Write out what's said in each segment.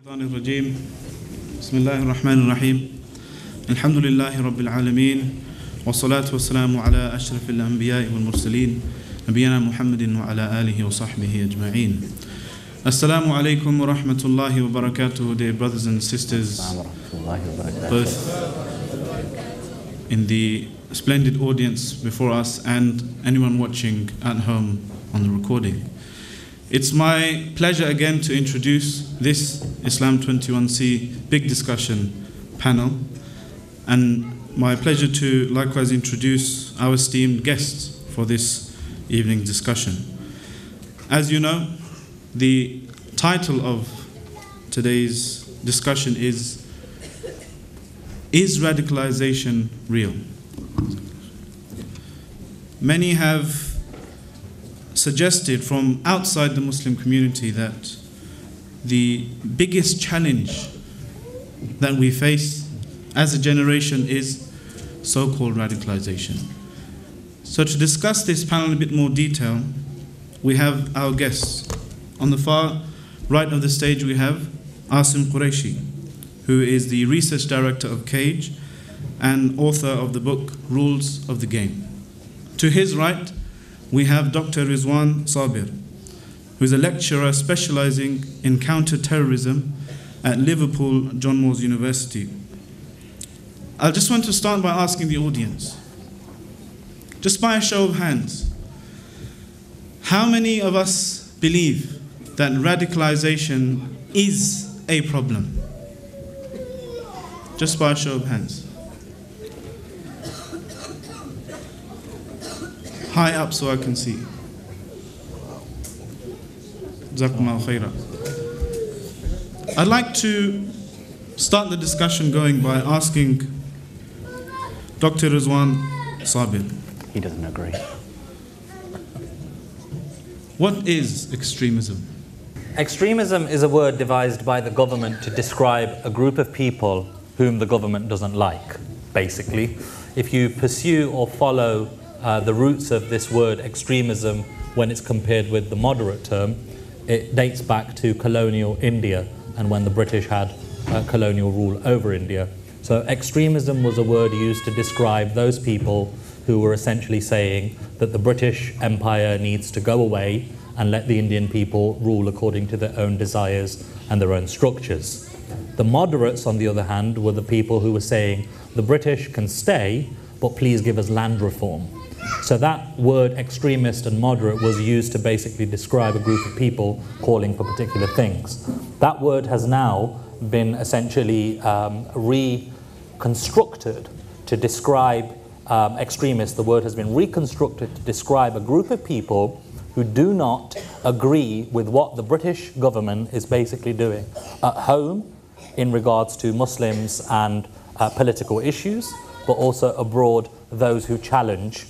الرجيم بسم الله الرحمن الرحيم الحمد لله رب العالمين والصلاة والسلام على أشرف الأنبياء والمرسلين نبينا محمد وعلى آله وصحبه أجمعين. Assalamu alaikum wa rahmatullahi wa barakatuh, dear brothers and sisters, both in the splendid audience before us and anyone watching at home on the recording. It's my pleasure again to introduce this Islam21c big discussion panel, and my pleasure to likewise introduce our esteemed guests for this evening's discussion. As you know, the title of today's discussion is Radicalization Real? Many have suggested from outside the Muslim community that the biggest challenge that we face as a generation is so-called radicalization. So to discuss this panel in a bit more detail, we have our guests. On the far right of the stage we have Asim Qureshi, who is the research director of CAGE and author of the book Rules of the Game. To his right we have Dr. Rizwaan Sabir, who is a lecturer specialising in counter-terrorism at Liverpool John Moores University. I just want to start by asking the audience, just by a show of hands, how many of us believe that radicalization is a problem? Just by a show of hands. High up so I can see. Jazakumullah khairah. I'd like to start the discussion going by asking Dr. Rizwaan Sabir. He doesn't agree. What is extremism? Extremism is a word devised by the government to describe a group of people whom the government doesn't like, basically. If you pursue or follow the roots of this word extremism when it's compared with the moderate term, it dates back to colonial India and when the British had colonial rule over India. So extremism was a word used to describe those people who were essentially saying that the British Empire needs to go away and let the Indian people rule according to their own desires and their own structures. The moderates, on the other hand, were the people who were saying the British can stay, but please give us land reform. So that word extremist and moderate was used to basically describe a group of people calling for particular things. That word has now been essentially reconstructed to describe extremists. The word has been reconstructed to describe a group of people who do not agree with what the British government is basically doing at home in regards to Muslims and political issues, but also abroad, those who challenge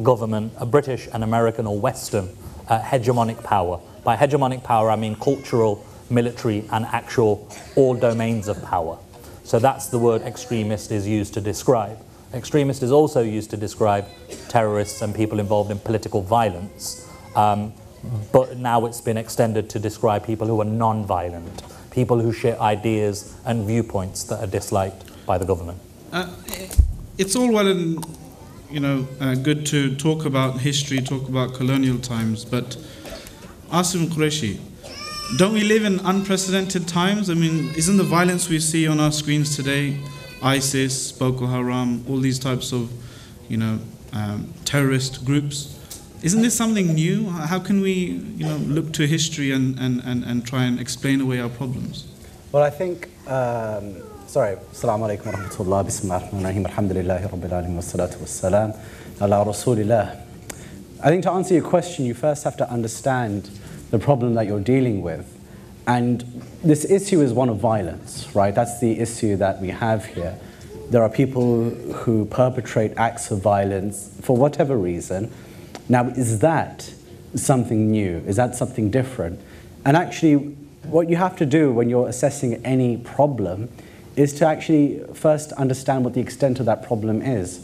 government, a British and American or Western hegemonic power. By hegemonic power I mean cultural, military and actual all domains of power. So that's the word extremist is used to describe. Extremist is also used to describe terrorists and people involved in political violence. But now it's been extended to describe people who are non-violent, people who share ideas and viewpoints that are disliked by the government. It's all well and good to talk about history, talk about colonial times, but Asim Qureshi, don't we live in unprecedented times? I mean, isn't the violence we see on our screens today, ISIS, Boko Haram, all these types of, terrorist groups, isn't this something new? How can we, look to history and try and explain away our problems? Well, I think, sorry, Assalamu alaikum wa rahmatullah, bismillah ar-Rahman ar-Rahim, alhamdulillahi rabbil alamin, wassalatu wassalam, ala rasulillah. I think to answer your question, you first have to understand the problem that you're dealing with. And this issue is one of violence, right? That's the issue that we have here. There are people who perpetrate acts of violence for whatever reason. Now, is that something new? Is that something different? And actually, what you have to do when you're assessing any problem is to actually first understand what the extent of that problem is.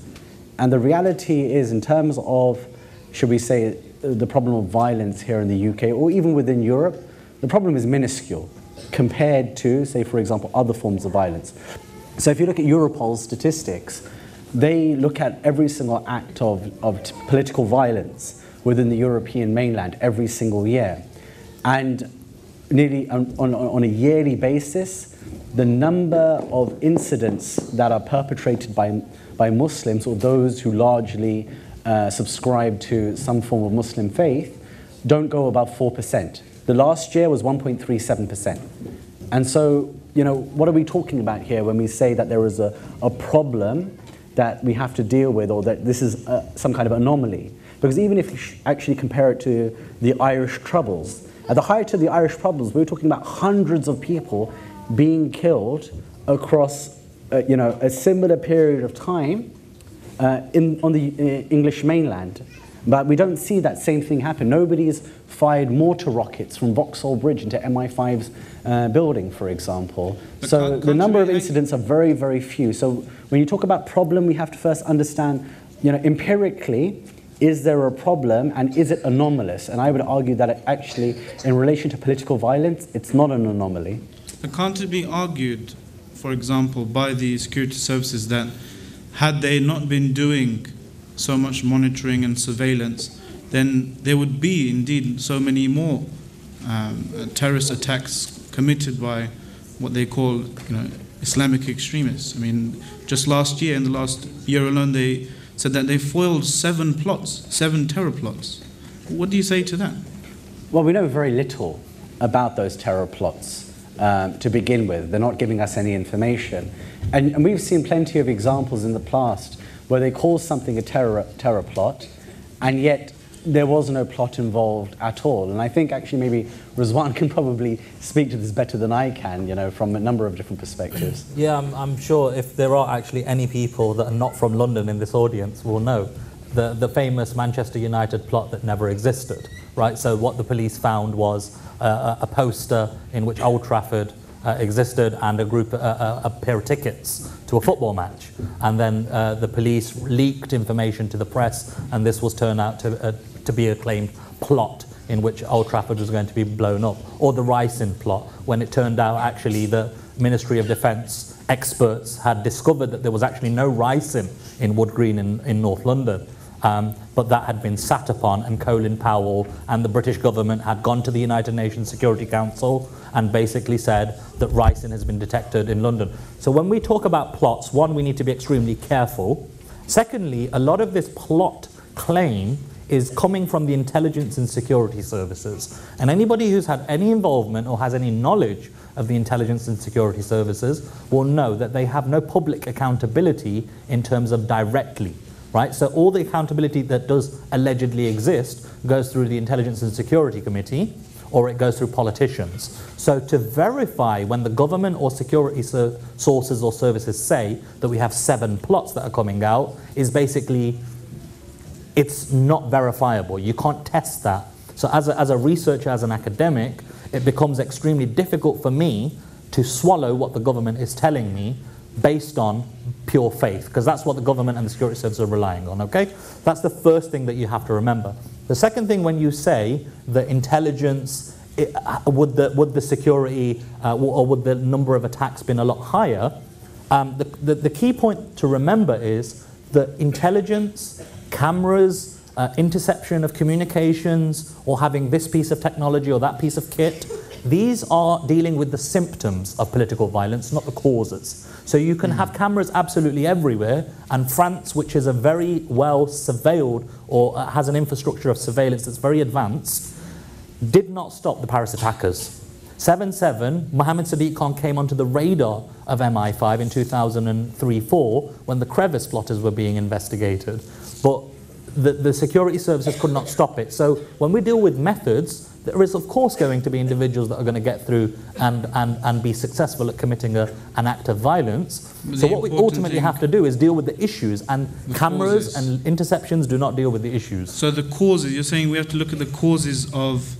And the reality is, in terms of, should we say, the problem of violence here in the UK or even within Europe, the problem is minuscule. compared to, say, for example, other forms of violence. So if you look at Europol's statistics, they look at every single act of political violence within the European mainland every single year. And nearly on a yearly basis, the number of incidents that are perpetrated by Muslims, or those who largely subscribe to some form of Muslim faith, don't go above 4%. The last year was 1.37%. And so, you know, what are we talking about here when we say that there is a problem that we have to deal with, or that this is some kind of anomaly? Because even if you actually compare it to the Irish Troubles, at the height of the Irish Troubles, we were talking about hundreds of people being killed across you know, a similar period of time on the English mainland. But we don't see that same thing happen. Nobody's fired mortar rockets from Vauxhall Bridge into MI5's building, for example. So the number of incidents are very, very few. So when you talk about problem, we have to first understand, you know, empirically, is there a problem and is it anomalous? And I would argue that it actually, in relation to political violence, it's not an anomaly. But can't it be argued, for example, by the security services that had they not been doing so much monitoring and surveillance, then there would be indeed so many more terrorist attacks committed by what they call, you know, Islamic extremists. I mean, just last year, in the last year alone, they said that they foiled 7 terror plots. What do you say to that? Well, we know very little about those terror plots to begin with. They're not giving us any information. And we've seen plenty of examples in the past where they call something a terror plot, and yet there was no plot involved at all. And I think actually maybe Rizwaan can probably speak to this better than I can, you know, from a number of different perspectives. Yeah, I'm sure if there are actually any people that are not from London in this audience will know the famous Manchester United plot that never existed, right? So what the police found was a poster in which Old Trafford existed and a pair of tickets to a football match, and then the police leaked information to the press, and this was turned out to be a claimed plot in which Old Trafford was going to be blown up, or the Ricin plot, when it turned out actually the Ministry of Defence experts had discovered that there was actually no ricin in Wood Green in North London. But that had been sat upon, and Colin Powell and the British government had gone to the United Nations Security Council and basically said that ricin has been detected in London. So when we talk about plots, one, we need to be extremely careful. Secondly, a lot of this plot claim is coming from the intelligence and security services. And anybody who's had any involvement or has any knowledge of the intelligence and security services will know that they have no public accountability in terms of directly. Right? So all the accountability that does allegedly exist goes through the Intelligence and Security Committee, or it goes through politicians. So to verify when the government or security sources or services say that we have 7 plots that are coming out is basically, it's not verifiable. You can't test that. So as a researcher, as an academic, it becomes extremely difficult for me to swallow what the government is telling me based on pure faith, because that's what the government and the security services are relying on, okay? That's the first thing that you have to remember. The second thing, when you say the intelligence, would the security or would the number of attacks been a lot higher, the key point to remember is that intelligence, cameras, interception of communications, or having this piece of technology or that piece of kit, these are dealing with the symptoms of political violence, not the causes. So you can have cameras absolutely everywhere, and France, which is a very well surveilled or has an infrastructure of surveillance that's very advanced, did not stop the Paris attackers. 7/7, Mohammed Sadiq Khan came onto the radar of MI5 in 2003-04 when the crevice plotters were being investigated. But the security services could not stop it. So when we deal with methods, there is of course going to be individuals that are going to get through and be successful at committing an act of violence. So what we ultimately have to do is deal with the issues, and cameras and interceptions do not deal with the issues. So the causes, you're saying we have to look at the causes of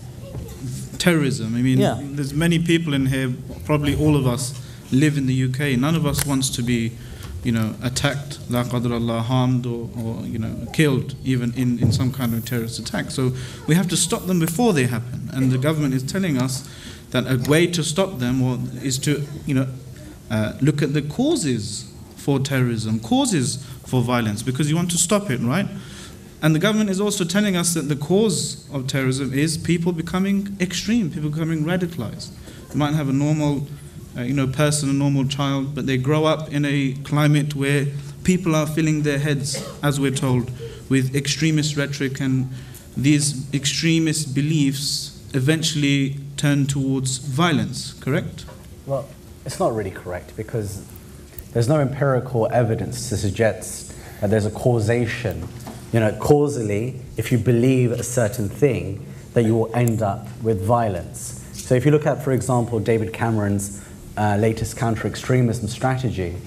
terrorism. I mean, there's many people in here, probably all of us live in the UK. None of us wants to be, you know, attacked, la qadr Allah, harmed or you know, killed even in some kind of terrorist attack. So we have to stop them before they happen. And the government is telling us that a way to stop them is to, look at the causes for terrorism, causes for violence, because you want to stop it, right? And the government is also telling us that the cause of terrorism is people becoming extreme, people becoming radicalized. You might have a normal, person, a normal child, but they grow up in a climate where people are filling their heads, as we're told, with extremist rhetoric, and these extremist beliefs eventually turn towards violence, correct? Well, it's not really correct, because there's no empirical evidence to suggest that there's a causation. Causally, if you believe a certain thing, that you will end up with violence. So if you look at, for example, David Cameron's latest counter-extremism strategy,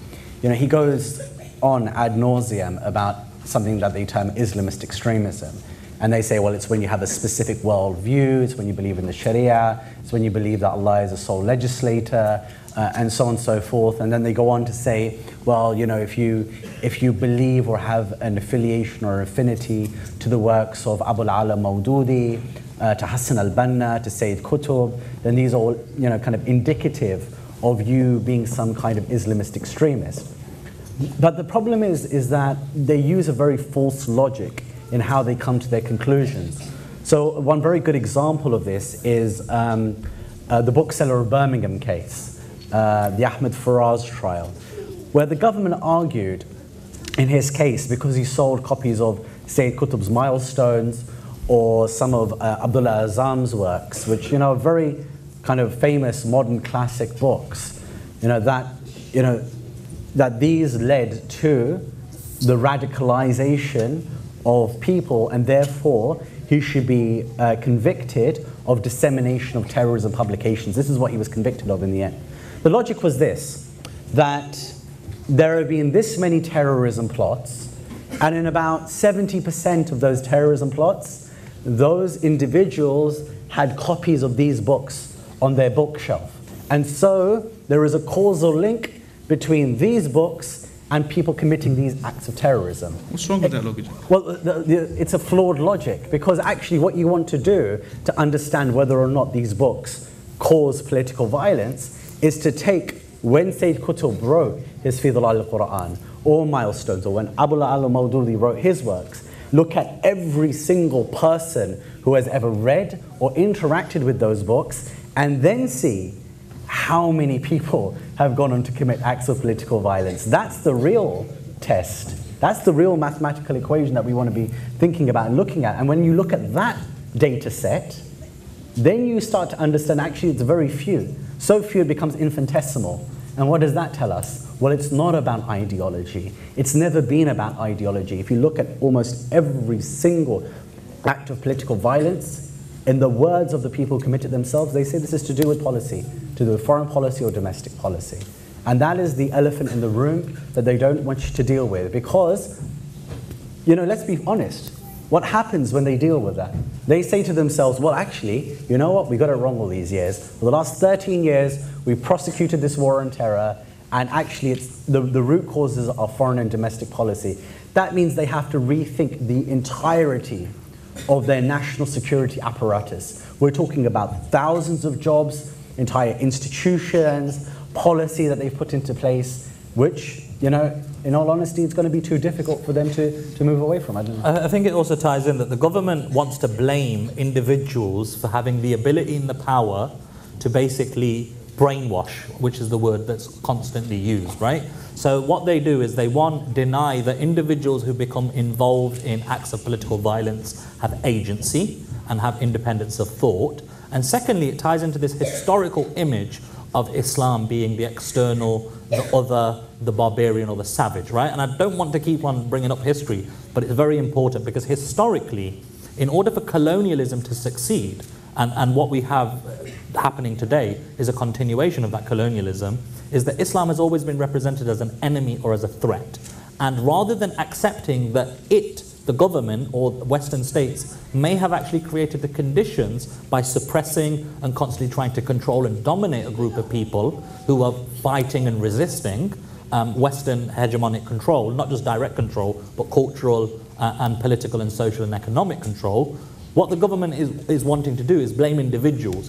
he goes on ad nauseum about something that they term Islamist extremism. And they say, well, it's when you have a specific worldview, it's when you believe in the Sharia, it's when you believe that Allah is a sole legislator, and so on and so forth. And then they go on to say, well, if you believe or have an affiliation or affinity to the works of Abu al-Ala Mawdudi, to Hassan al-Banna, to Sayyid Qutb, then these are all kind of indicative of you being some kind of Islamist extremist. But the problem is that they use a very false logic in how they come to their conclusions. So one very good example of this is the bookseller of Birmingham case, the Ahmed Faraz trial, where the government argued in his case, because he sold copies of Sayyid Qutb's Milestones or some of Abdullah Azam's works, which are very kind of famous modern classic books, that these led to the radicalization of people, and therefore he should be convicted of dissemination of terrorism publications. This is what he was convicted of in the end. The logic was this, that there have been this many terrorism plots, and in about 70% of those terrorism plots, those individuals had copies of these books on their bookshelf. And so there is a causal link between these books and people committing these acts of terrorism. What's wrong with that logic? Well, it's a flawed logic, because actually what you want to do to understand whether or not these books cause political violence is to take when Sayyid Qutb wrote his Fi Dhilal al-Quran, or Milestones, or when Abu al-Ala Mawdudi wrote his works, look at every single person who has ever read or interacted with those books, and then see how many people have gone on to commit acts of political violence. That's the real test. That's the real mathematical equation that we want to be thinking about and looking at. And when you look at that data set, then you start to understand actually it's very few. So few it becomes infinitesimal. And what does that tell us? Well, it's not about ideology. It's never been about ideology. If you look at almost every single act of political violence, in the words of the people who committed themselves, they say this is to do with policy, to do with foreign policy or domestic policy. And that is the elephant in the room that they don't want you to deal with, because, let's be honest, what happens when they deal with that? They say to themselves, well, actually, you know what, we got it wrong all these years. For the last 13 years, we prosecuted this war on terror, and actually it's the root causes are foreign and domestic policy. That means they have to rethink the entirety of their national security apparatus. We're talking about thousands of jobs, entire institutions, policy that they've put into place, which, in all honesty, it's going to be too difficult for them to move away from. I think it also ties in that the government wants to blame individuals for having the ability and the power to basically brainwash, which is the word that's constantly used, right? So what they do is they, one, deny that individuals who become involved in acts of political violence have agency and have independence of thought. And secondly, it ties into this historical image of Islam being the external, the other, the barbarian or the savage, right? And I don't want to keep on bringing up history, but it's very important, because historically, in order for colonialism to succeed, and what we have happening today is a continuation of that colonialism, is that Islam has always been represented as an enemy or as a threat. And rather than accepting that the government or Western states may have actually created the conditions by suppressing and constantly trying to control and dominate a group of people who are fighting and resisting Western hegemonic control, not just direct control, but cultural and political and social and economic control, What the government is wanting to do is blame individual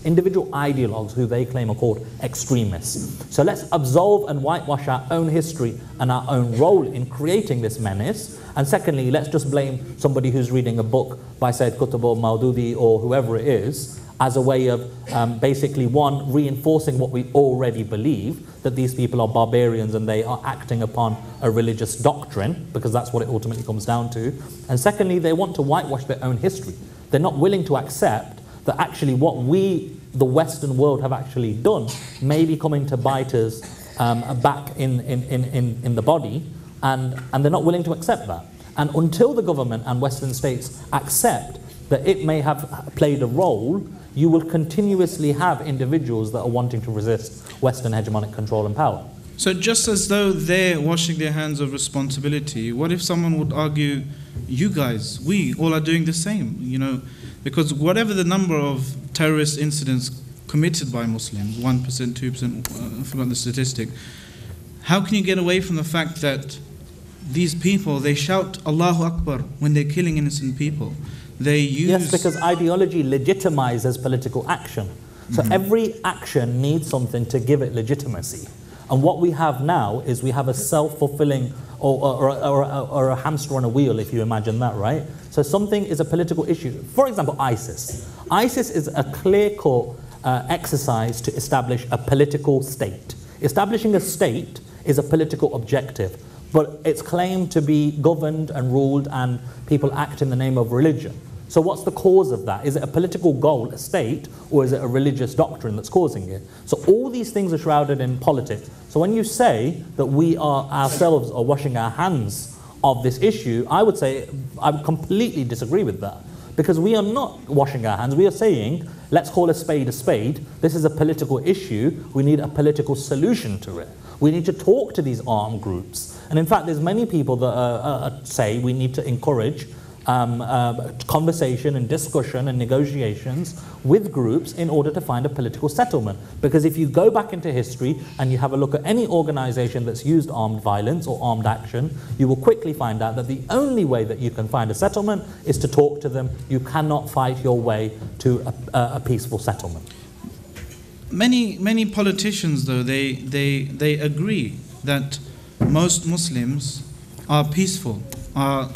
ideologues who they claim are called extremists. So let's absolve and whitewash our own history and our own role in creating this menace. And secondly, let's just blame somebody who's reading a book by Sayyid Qutb or Maududi or whoever it is as a way of basically, one, reinforcing what we already believe, that these people are barbarians and they are acting upon a religious doctrine, because that's what it ultimately comes down to. And secondly, they want to whitewash their own history. They're not willing to accept that actually what we, the Western world, have actually done may be coming to bite us back in the body, and they're not willing to accept that. And until the government and Western states accept that it may have played a role, you will continuously have individuals that are wanting to resist Western hegemonic control and power. So just as though they're washing their hands of responsibility, what if someone would argue, you guys, we all are doing the same, you know, because whatever the number of terrorist incidents committed by Muslims, 1%, 2%, I forgot the statistic, how can you get away from the fact that these people, they shout Allahu Akbar when they're killing innocent people? They use... Yes, because ideology legitimizes political action. So every action needs something to give it legitimacy. And what we have now is we have a self-fulfilling or a hamster on a wheel, if you imagine that, right? So something is a political issue. For example, ISIS. ISIS is a clear-cut exercise to establish a political state. Establishing a state is a political objective, but it's claimed to be governed and ruled and people act in the name of religion. So what's the cause of that? Is it a political goal, a state, or is it a religious doctrine that's causing it? So all these things are shrouded in politics. So when you say that we ourselves are washing our hands of this issue, I would say I would completely disagree with that. Because we are not washing our hands. We are saying, let's call a spade a spade. This is a political issue. We need a political solution to it. We need to talk to these armed groups. And in fact, there's many people that say we need to encourage conversation and discussion and negotiations with groups in order to find a political settlement. Because if you go back into history and you have a look at any organization that's used armed violence or armed action, you will quickly find out that the only way that you can find a settlement is to talk to them. You cannot fight your way to a peaceful settlement. Many politicians, though, they agree that most Muslims are peaceful, are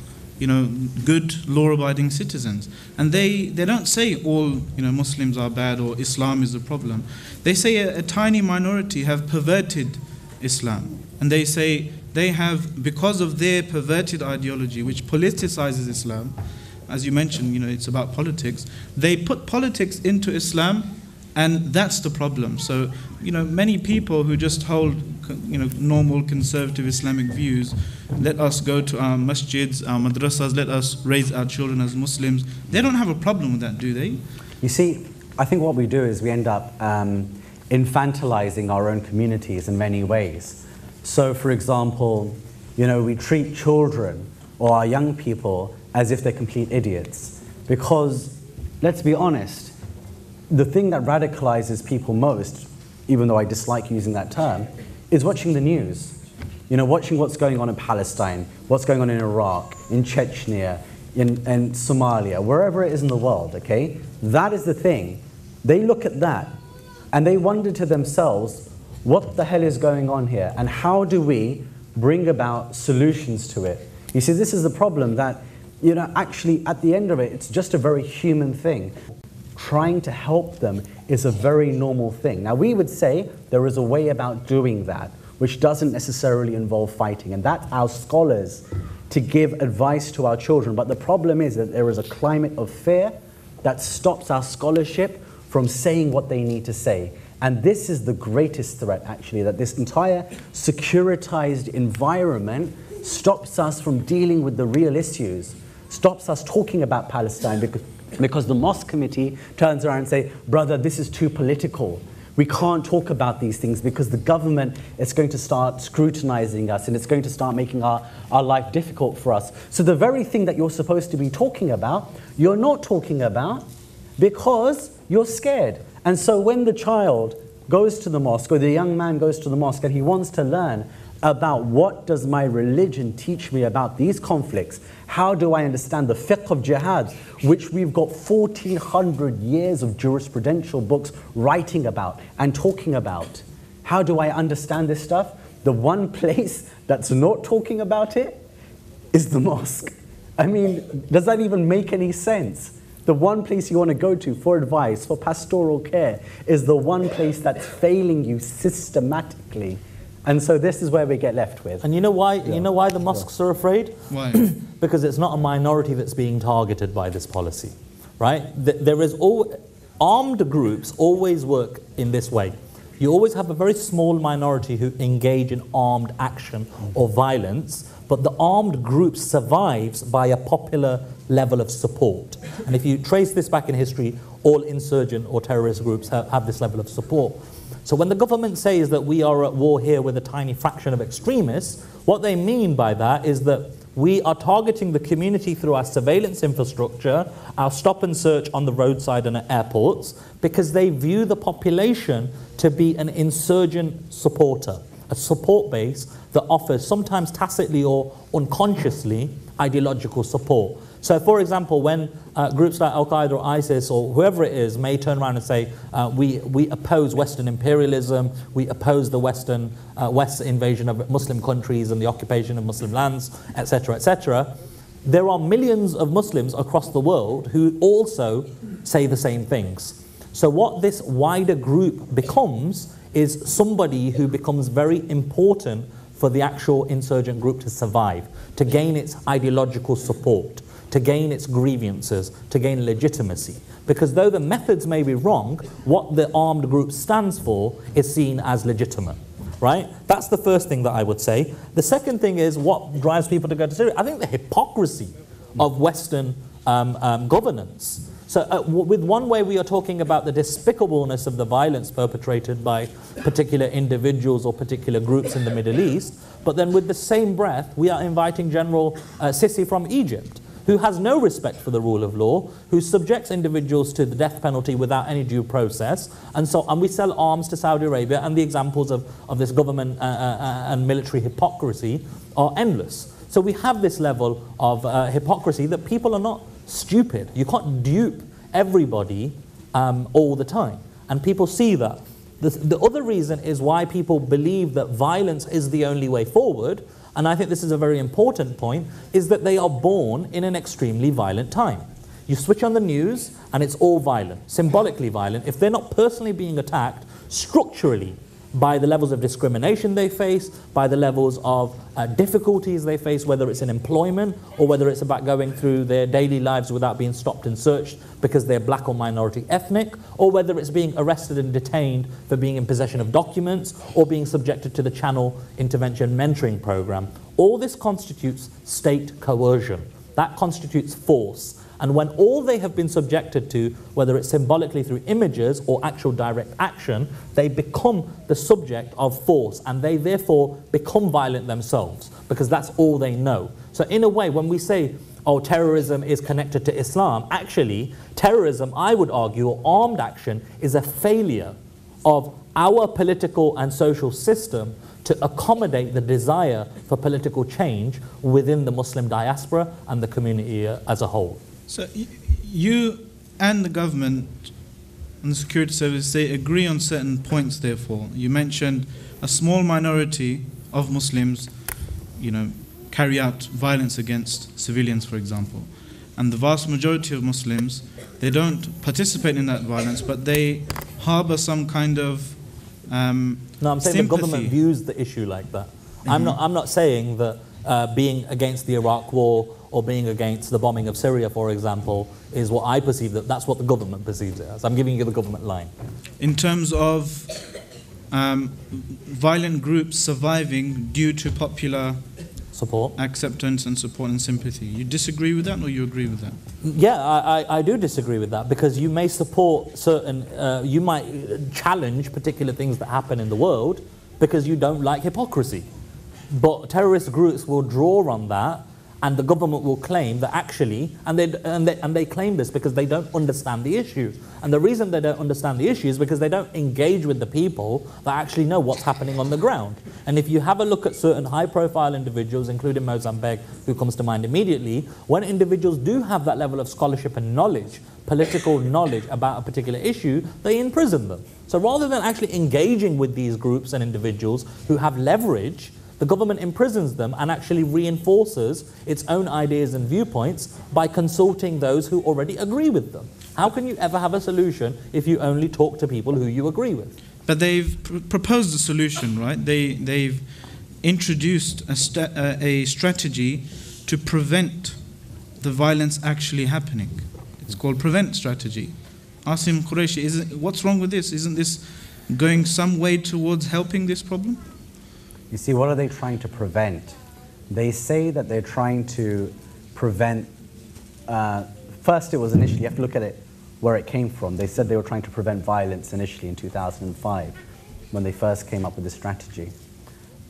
good law-abiding citizens, and they don't say all Muslims are bad or Islam is the problem. They say a tiny minority have perverted Islam, and they say they have, because of their perverted ideology which politicizes Islam, as you mentioned, it's about politics. They put politics into Islam, and that's the problem. So many people who just hold normal conservative Islamic views, let us go to our masjids, our madrasas, let us raise our children as Muslims, they don't have a problem with that, do they? You see, I think what we do is we end up infantilizing our own communities in many ways. So for example, we treat children or our young people as if they're complete idiots, because let's be honest, the thing that radicalizes people most, even though I dislike using that term, is watching the news. Watching what's going on in Palestine, what's going on in Iraq, in Chechnya, in Somalia, wherever it is in the world, okay? That is the thing. They look at that and they wonder to themselves, what the hell is going on here? And how do we bring about solutions to it? You see, this is the problem that, actually at the end of it, it's just a very human thing. Trying to help them is a very normal thing. Now, we would say there is a way about doing that, which doesn't necessarily involve fighting, and that's our scholars to give advice to our children. But the problem is that there is a climate of fear that stops our scholarship from saying what they need to say. And this is the greatest threat, actually, that this entire securitized environment stops us from dealing with the real issues, stops us talking about Palestine, because the mosque committee turns around and say, brother, this is too political. We can't talk about these things because the government is going to start scrutinizing us and it's going to start making our life difficult for us. So the very thing that you're supposed to be talking about, you're not talking about because you're scared. And so when the child goes to the mosque, or the young man goes to the mosque and he wants to learn about what does my religion teach me about these conflicts. How do I understand the fiqh of jihad, which we've got 1400 years of jurisprudential books writing about and talking about. How do I understand this stuff? The one place that's not talking about it is the mosque. I mean, does that even make any sense? The one place you want to go to for advice, for pastoral care, is the one place that's failing you systematically. And so this is where we get left with. And you know why? You know why the mosques are afraid? Why? Because it's not a minority that's being targeted by this policy, right? There is armed groups always work in this way. You always have a very small minority who engage in armed action or violence, but the armed group survives by a popular level of support. And if you trace this back in history, all insurgent or terrorist groups have this level of support. So when the government says that we are at war here with a tiny fraction of extremists, what they mean by that is that we are targeting the community through our surveillance infrastructure, our stop and search on the roadside and at airports, because they view the population to be an insurgent supporter, a support base that offers, sometimes tacitly or unconsciously, ideological support. So for example, when groups like Al-Qaeda or ISIS or whoever it is may turn around and say, we oppose Western imperialism, we oppose the West's invasion of Muslim countries and the occupation of Muslim lands, etc., etc., there are millions of Muslims across the world who also say the same things. So what this wider group becomes is somebody who becomes very important for the actual insurgent group to survive, to gain its ideological support, to gain its grievances, to gain legitimacy. Because though the methods may be wrong, what the armed group stands for is seen as legitimate, right? That's the first thing that I would say. The second thing is what drives people to go to Syria. I think the hypocrisy of Western governance. So with one way we are talking about the despicableness of the violence perpetrated by particular individuals or particular groups in the Middle East, but then with the same breath we are inviting General Sisi from Egypt, who has no respect for the rule of law, who subjects individuals to the death penalty without any due process, and we sell arms to Saudi Arabia, and the examples of this government and military hypocrisy are endless. So we have this level of hypocrisy that people are not stupid. You can't dupe everybody all the time, and people see that. The other reason is why people believe that violence is the only way forward, and I think this is a very important point, is that they are born in an extremely violent time. You switch on the news and it's all violent, symbolically violent. If they're not personally being attacked, structurally, by the levels of discrimination they face, by the levels of difficulties they face, whether it's in employment or whether it's about going through their daily lives without being stopped and searched because they're black or minority ethnic, or whether it's being arrested and detained for being in possession of documents or being subjected to the Channel Intervention Mentoring Program. All this constitutes state coercion. That constitutes force. And when all they have been subjected to, whether it's symbolically through images or actual direct action, they become the subject of force, and they therefore become violent themselves, because that's all they know. So in a way, when we say, oh, terrorism is connected to Islam, actually, terrorism, I would argue, or armed action, is a failure of our political and social system to accommodate the desire for political change within the Muslim diaspora and the community as a whole. So you and the government and the security service, they agree on certain points, therefore. You mentioned a small minority of Muslims, carry out violence against civilians, for example. And the vast majority of Muslims, they don't participate in that violence, but they harbor some kind of No, I'm saying sympathy. The government views the issue like that. Mm-hmm. I'm not saying that being against the Iraq war or being against the bombing of Syria, for example, is what I perceive, that's what the government perceives it as. I'm giving you the government line. In terms of violent groups surviving due to popular support, acceptance and support and sympathy, you disagree with that, or you agree with that? Yeah, I do disagree with that, because you may support certain, you might challenge particular things that happen in the world because you don't like hypocrisy. But terrorist groups will draw on that And the government will claim that actually, and they claim this because they don't understand the issue. And the reason they don't understand the issue is because they don't engage with the people that actually know what's happening on the ground. And if you have a look at certain high-profile individuals, including Mozambique, who comes to mind immediately, when individuals do have that level of scholarship and knowledge, political knowledge about a particular issue, they imprison them. So rather than actually engaging with these groups and individuals who have leverage, the government imprisons them and actually reinforces its own ideas and viewpoints by consulting those who already agree with them. How can you ever have a solution if you only talk to people who you agree with? But they've proposed a solution, right? They've introduced a strategy to prevent the violence actually happening. It's called prevent strategy. Asim Qureshi, what's wrong with this? Isn't this going some way towards helping this problem? You see, what are they trying to prevent? They say that they're trying to prevent, first it was initially, you have to look at it where it came from. They said they were trying to prevent violence initially in 2005 when they first came up with this strategy.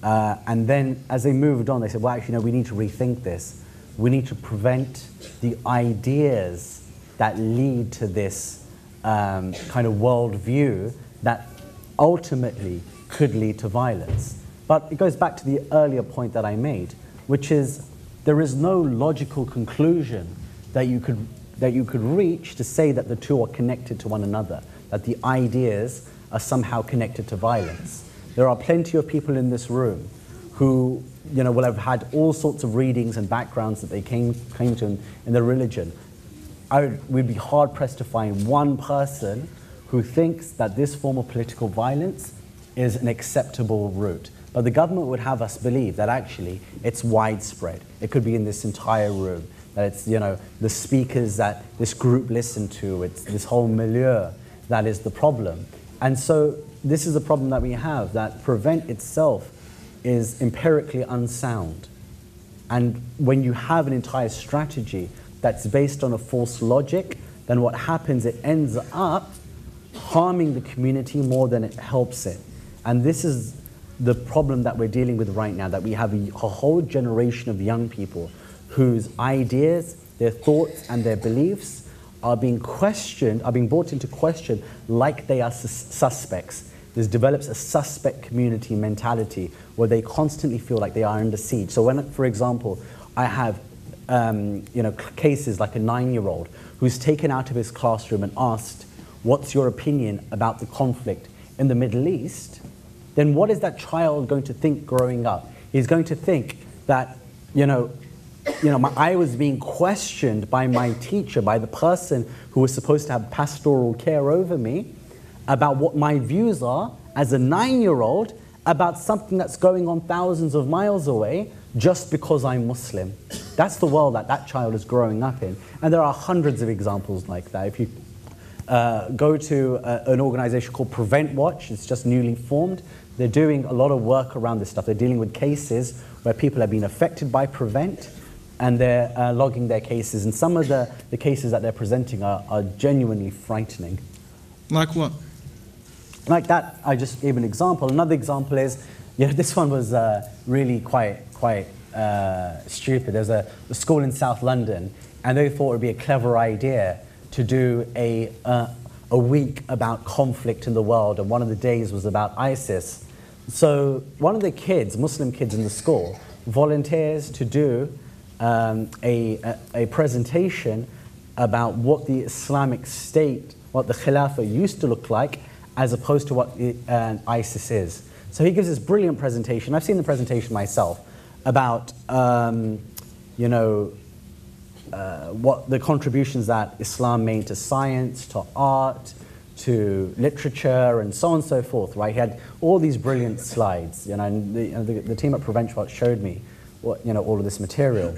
And then as they moved on, they said, well, actually, no, we need to rethink this. We need to prevent the ideas that lead to this kind of worldview that ultimately could lead to violence. But it goes back to the earlier point that I made, which is there is no logical conclusion that you could reach to say that the two are connected to one another, that the ideas are somehow connected to violence. There are plenty of people in this room who will have had all sorts of readings and backgrounds that they came to in their religion. We'd be hard-pressed to find one person who thinks that this form of political violence is an acceptable route. But the government would have us believe that actually it's widespread. It could be in this entire room, that it's the speakers that this group listened to, it's this whole milieu that is the problem. And so this is the problem that we have, that prevent itself is empirically unsound. And when you have an entire strategy that's based on a false logic, then what happens, it ends up harming the community more than it helps it. And this is the problem that we're dealing with right now, that we have a whole generation of young people whose ideas, their thoughts and their beliefs are being questioned, are being brought into question like they are suspects. This develops a suspect community mentality where they constantly feel like they are under siege. So when, for example, I have cases like a 9-year-old who's taken out of his classroom and asked, what's your opinion about the conflict in the Middle East? Then what is that child going to think growing up? He's going to think that, I was being questioned by my teacher, by the person who was supposed to have pastoral care over me, about what my views are as a 9-year-old about something that's going on thousands of miles away just because I'm Muslim. That's the world that that child is growing up in. And there are hundreds of examples like that. If you go to an organization called Prevent Watch, it's just newly formed. They're doing a lot of work around this stuff. They're dealing with cases where people have been affected by Prevent, and they're logging their cases. And some of the cases that they're presenting are genuinely frightening. Like what? Like that, I just gave an example. Another example is, this one was really quite stupid. There's a school in South London, and they thought it would be a clever idea to do a week about conflict in the world, and one of the days was about ISIS. So one of the kids, Muslim kids in the school, volunteers to do a presentation about what the Islamic State, what the Khilafah used to look like, as opposed to what ISIS is. So he gives this brilliant presentation. I've seen the presentation myself about, what the contributions that Islam made to science, to art, to literature, and so on and so forth, right? He had all these brilliant slides, and the team at Prevent Watch showed me all of this material.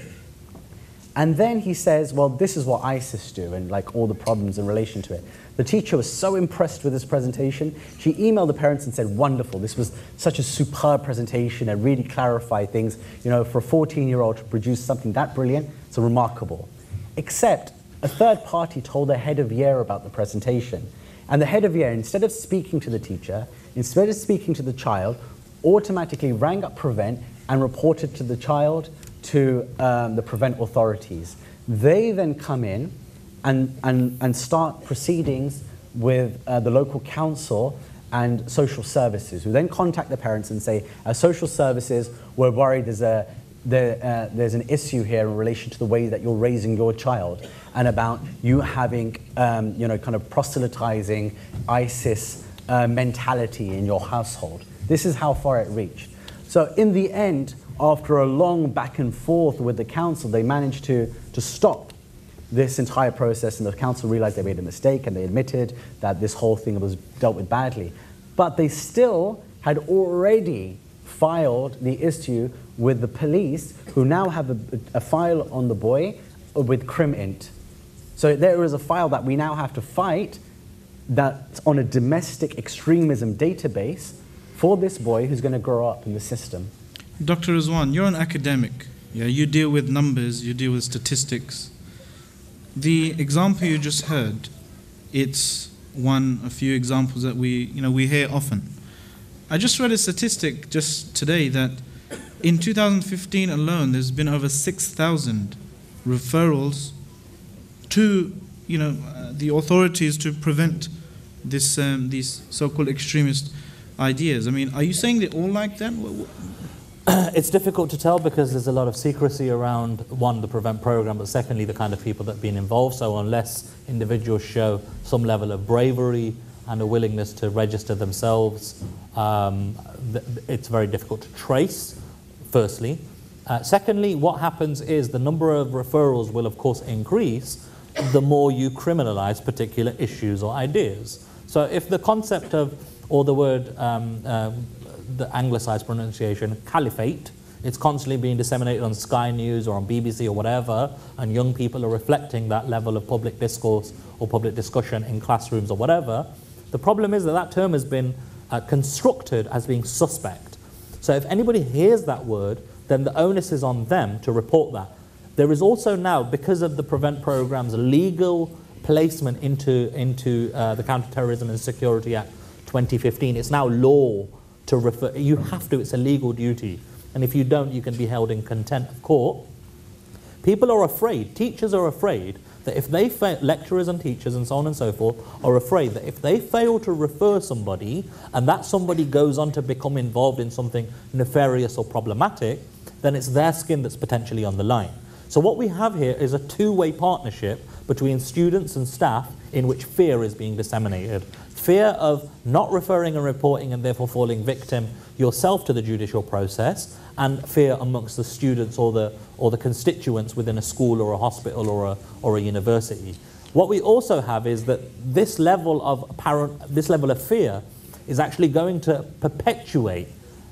And then he says, well, this is what ISIS do, and like all the problems in relation to it. The teacher was so impressed with this presentation, she emailed the parents and said, wonderful, this was such a superb presentation, it really clarified things. For a 14-year-old to produce something that brilliant, it's remarkable. Except a third party told the head of year about the presentation. And the head of year, instead of speaking to the teacher, instead of speaking to the child, automatically rang up Prevent and reported to the child, to the prevent authorities. They then come in and start proceedings with the local council and social services, who then contact the parents and say, social services, we're worried there's an issue here in relation to the way that you're raising your child, and about you having, kind of proselytizing ISIS mentality in your household. This is how far it reached. So in the end, after a long back and forth with the council, they managed to stop this entire process, and the council realized they made a mistake, and they admitted that this whole thing was dealt with badly. But they still had already filed the issue with the police, who now have a file on the boy with CrimInt. So there is a file that we now have to fight that's on a domestic extremism database for this boy who's going to grow up in the system. Dr. Rizwaan, you're an academic. Yeah, you deal with numbers, you deal with statistics. The example you just heard, it's a few examples that we hear often. I just read a statistic just today that in 2015 alone, there's been over 6,000 referrals to the authorities to prevent these so-called extremist ideas. I mean, are you saying they're all like that? It's difficult to tell because there's a lot of secrecy around, one, the PREVENT program, but secondly, the kind of people that have been involved. So unless individuals show some level of bravery and a willingness to register themselves, it's very difficult to trace, firstly. Secondly, what happens is the number of referrals will, of course, increase the more you criminalize particular issues or ideas. So if the concept of, or the word, the anglicized pronunciation, caliphate, it's constantly being disseminated on Sky News or on BBC or whatever, and young people are reflecting that level of public discourse or public discussion in classrooms or whatever, the problem is that that term has been constructed as being suspect. So if anybody hears that word, then the onus is on them to report that. There is also now, because of the PREVENT program's legal placement into the Counter-Terrorism and Security Act 2015, it's now law to refer. You have to, it's a legal duty. And if you don't, you can be held in contempt of court. People are afraid, teachers are afraid, that if they fail, lecturers and teachers and so on and so forth, are afraid that if they fail to refer somebody, and that somebody goes on to become involved in something nefarious or problematic, then it's their skin that's potentially on the line. So what we have here is a two-way partnership between students and staff in which fear is being disseminated. Fear of not referring and reporting and therefore falling victim yourself to the judicial process, and fear amongst the students or the constituents within a school or a hospital or a university. What we also have is that this level of fear is actually going to perpetuate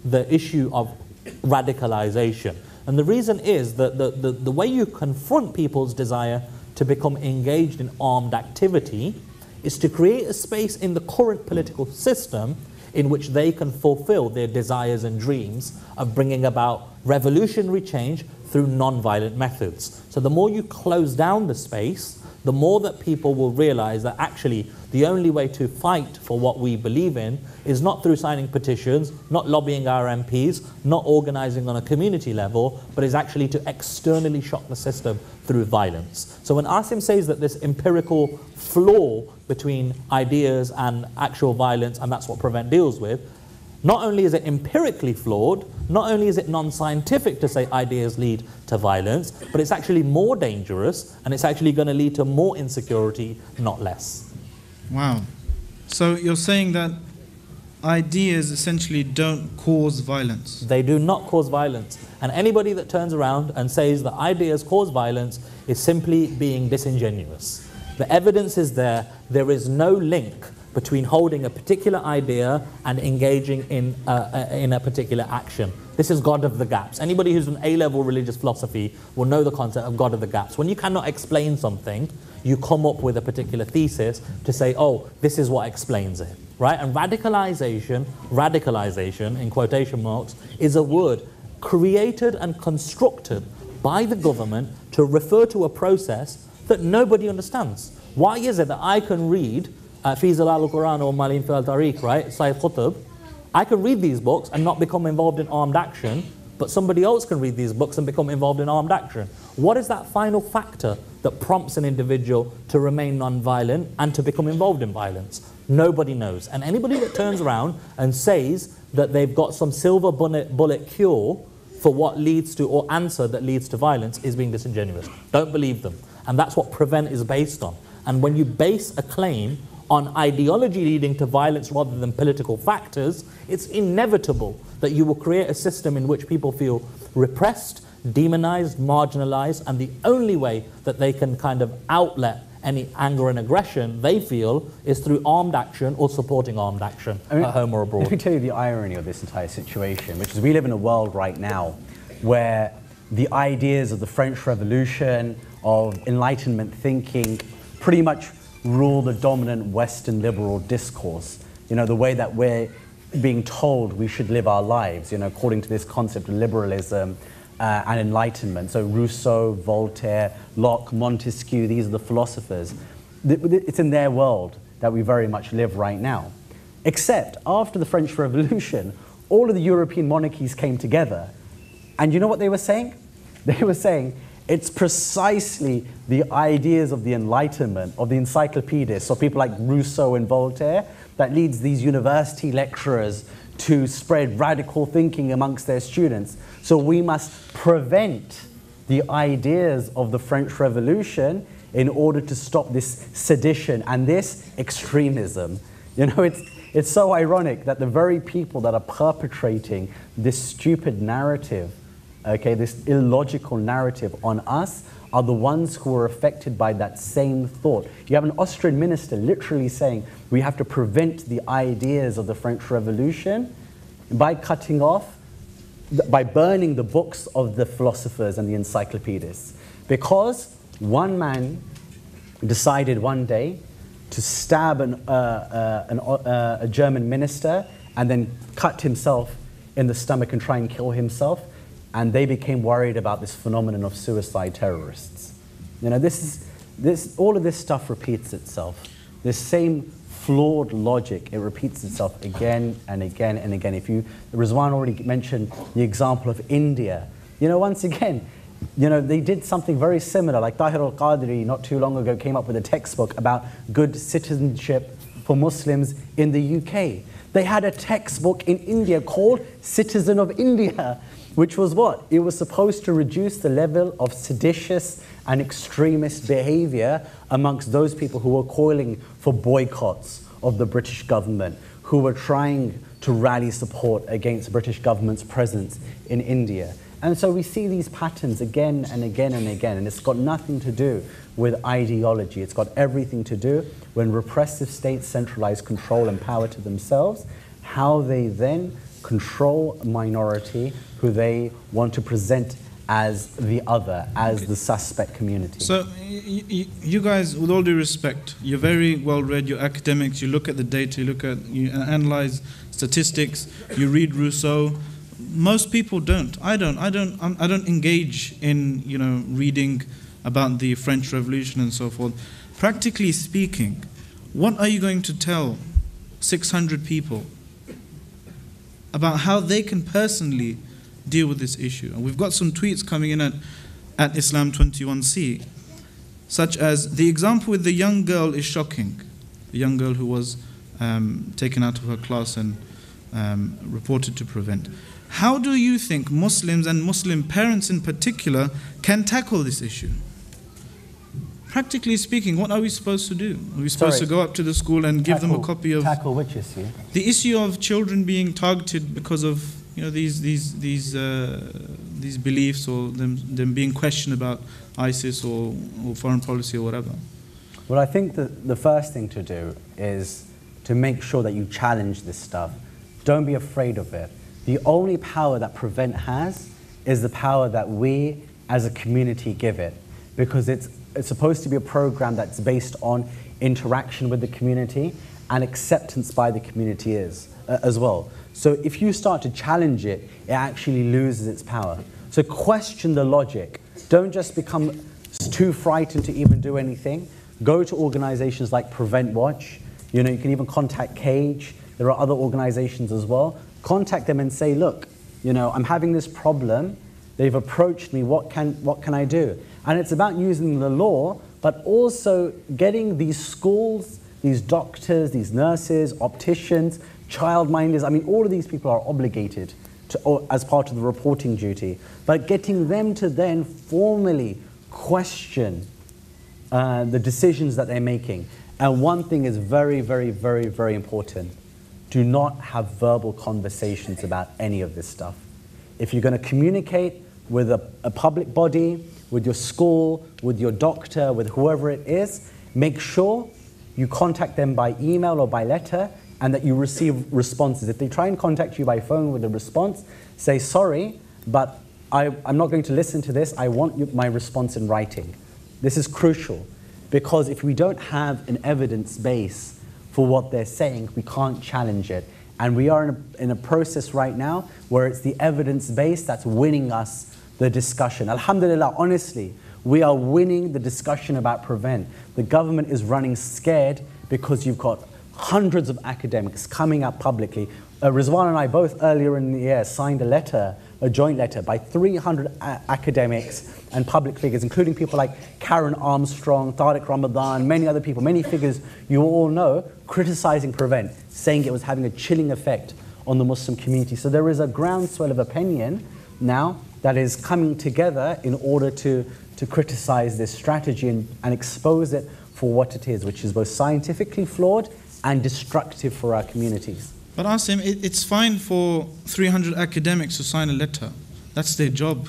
the issue of radicalization. And the reason is that the way you confront people's desire to become engaged in armed activity is to create a space in the current political system in which they can fulfill their desires and dreams of bringing about revolutionary change through non-violent methods. So the more you close down the space, the more that people will realize that actually the only way to fight for what we believe in is not through signing petitions, not lobbying our MPs, not organizing on a community level, but is actually to externally shock the system through violence. So when Asim says that this empirical flaw between ideas and actual violence, and that's what PREVENT deals with, not only is it empirically flawed, not only is it non-scientific to say ideas lead to violence, but it's actually more dangerous, and it's actually going to lead to more insecurity, not less. Wow. So you're saying that ideas essentially don't cause violence? They do not cause violence. And anybody that turns around and says that ideas cause violence is simply being disingenuous. The evidence is there. There is no link between holding a particular idea and engaging in a particular action. This is God of the gaps. Anybody who's an A-level religious philosophy will know the concept of God of the gaps. When you cannot explain something, you come up with a particular thesis to say, oh, this is what explains it, right? And radicalization, in quotation marks, is a word created and constructed by the government to refer to a process that nobody understands. Why is it that I can read Fi Zilal al-Quran or Malin fi al-Tariq, right, Sayyid Qutb, I can read these books and not become involved in armed action, but somebody else can read these books and become involved in armed action. What is that final factor that prompts an individual to remain non-violent and to become involved in violence? Nobody knows. And anybody that turns around and says that they've got some silver bullet cure for what leads to, or answer that leads to violence, is being disingenuous. Don't believe them. And that's what PREVENT is based on. And when you base a claim on ideology leading to violence rather than political factors, it's inevitable that you will create a system in which people feel repressed, demonized, marginalized, and the only way that they can kind of outlet any anger and aggression they feel is through armed action or supporting armed action, at home or abroad. Let me tell you the irony of this entire situation, which is we live in a world right now where the ideas of the French Revolution, of Enlightenment thinking, pretty much rule the dominant Western liberal discourse. You know, the way that we're being told we should live our lives, you know, according to this concept of liberalism and Enlightenment. So Rousseau, Voltaire, Locke, Montesquieu, these are the philosophers. It's in their world that we very much live right now. Except after the French Revolution, all of the European monarchies came together. And you know what they were saying? They were saying, it's precisely the ideas of the Enlightenment, of the encyclopedists, so people like Rousseau and Voltaire, that leads these university lecturers to spread radical thinking amongst their students. So we must prevent the ideas of the French Revolution in order to stop this sedition and this extremism. You know, it's so ironic that the very people that are perpetrating this stupid narrative, okay, this illogical narrative on us, are the ones who are affected by that same thought. You have an Austrian minister literally saying we have to prevent the ideas of the French Revolution by cutting off, by burning the books of the philosophers and the encyclopedists. Because one man decided one day to stab a German minister and then cut himself in the stomach and try and kill himself. And they became worried about this phenomenon of suicide terrorists. You know, all of this stuff repeats itself. This same flawed logic, it repeats itself again and again and again. Rizwaan already mentioned the example of India. You know, once again, you know, they did something very similar. Like Tahir al-Qadri not too long ago came up with a textbook about good citizenship for Muslims in the UK. They had a textbook in India called Citizen of India, which was what? It was supposed to reduce the level of seditious and extremist behavior amongst those people who were calling for boycotts of the British government, who were trying to rally support against the British government's presence in India. And so we see these patterns again and again and again, and it's got nothing to do with ideology. It's got everything to do when repressive states centralize control and power to themselves, how they then control a minority who they want to present as the other, as the suspect community. So you guys, with all due respect, you're very well read, you're academics, you look at the data, you analyze statistics, you read Rousseau. Most people don't. I don't engage in, you know, reading about the French Revolution and so forth. Practically speaking, what are you going to tell 600 people about how they can personally deal with this issue? And we've got some tweets coming in at Islam21c, such as the example with the young girl is shocking. The young girl who was taken out of her class and reported to PREVENT. How do you think Muslims and Muslim parents in particular can tackle this issue? Practically speaking, what are we supposed to do? Are we supposed to go up to the school and give them a copy of... Tackle which issue? The issue of children being targeted because of, you know, these beliefs, or them being questioned about ISIS or foreign policy or whatever. Well, I think that the first thing to do is to make sure that you challenge this stuff. Don't be afraid of it. The only power that PREVENT has is the power that we as a community give it, because it's supposed to be a program that's based on interaction with the community and acceptance by the community as well. So if you start to challenge it, it actually loses its power. So question the logic. Don't just become too frightened to even do anything. Go to organizations like Prevent Watch. You know, you can even contact Cage. There are other organizations as well. Contact them and say, look, You know, I'm having this problem. They've approached me. What can I do? And it's about using the law, but also getting these schools, these doctors, these nurses, opticians, childminders. I mean, all of these people are obligated to, as part of the reporting duty, but getting them to then formally question the decisions that they're making. And one thing is very, very, very, very important. Do not have verbal conversations about any of this stuff. If you're going to communicate with a public body, with your school, with your doctor, with whoever it is, make sure you contact them by email or by letter, and that you receive responses. If they try and contact you by phone with a response, say, sorry, but I'm not going to listen to this. I want my response in writing. This is crucial, because if we don't have an evidence base for what they're saying, we can't challenge it. And we are in a process right now where it's the evidence base that's winning us the discussion. Alhamdulillah, honestly, we are winning the discussion about prevent. The government is running scared because you've got hundreds of academics coming up publicly. Rizwaan and I both earlier in the year signed a letter, a joint letter by 300 academics and public figures, including people like Karen Armstrong, Tariq Ramadan, many other people, many figures you all know, criticizing prevent, saying it was having a chilling effect on the Muslim community. So there is a groundswell of opinion now that is coming together in order to criticize this strategy and expose it for what it is, which is both scientifically flawed and destructive for our communities. But Asim, it's fine for 300 academics to sign a letter. That's their job,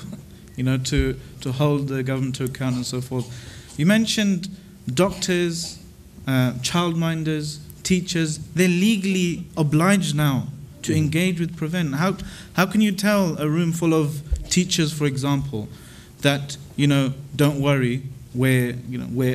you know, to hold the government to account and so forth. You mentioned doctors, childminders, teachers. They're legally obliged now to engage with prevent. How can you tell a room full of teachers, for example, that, you know, don't worry, we're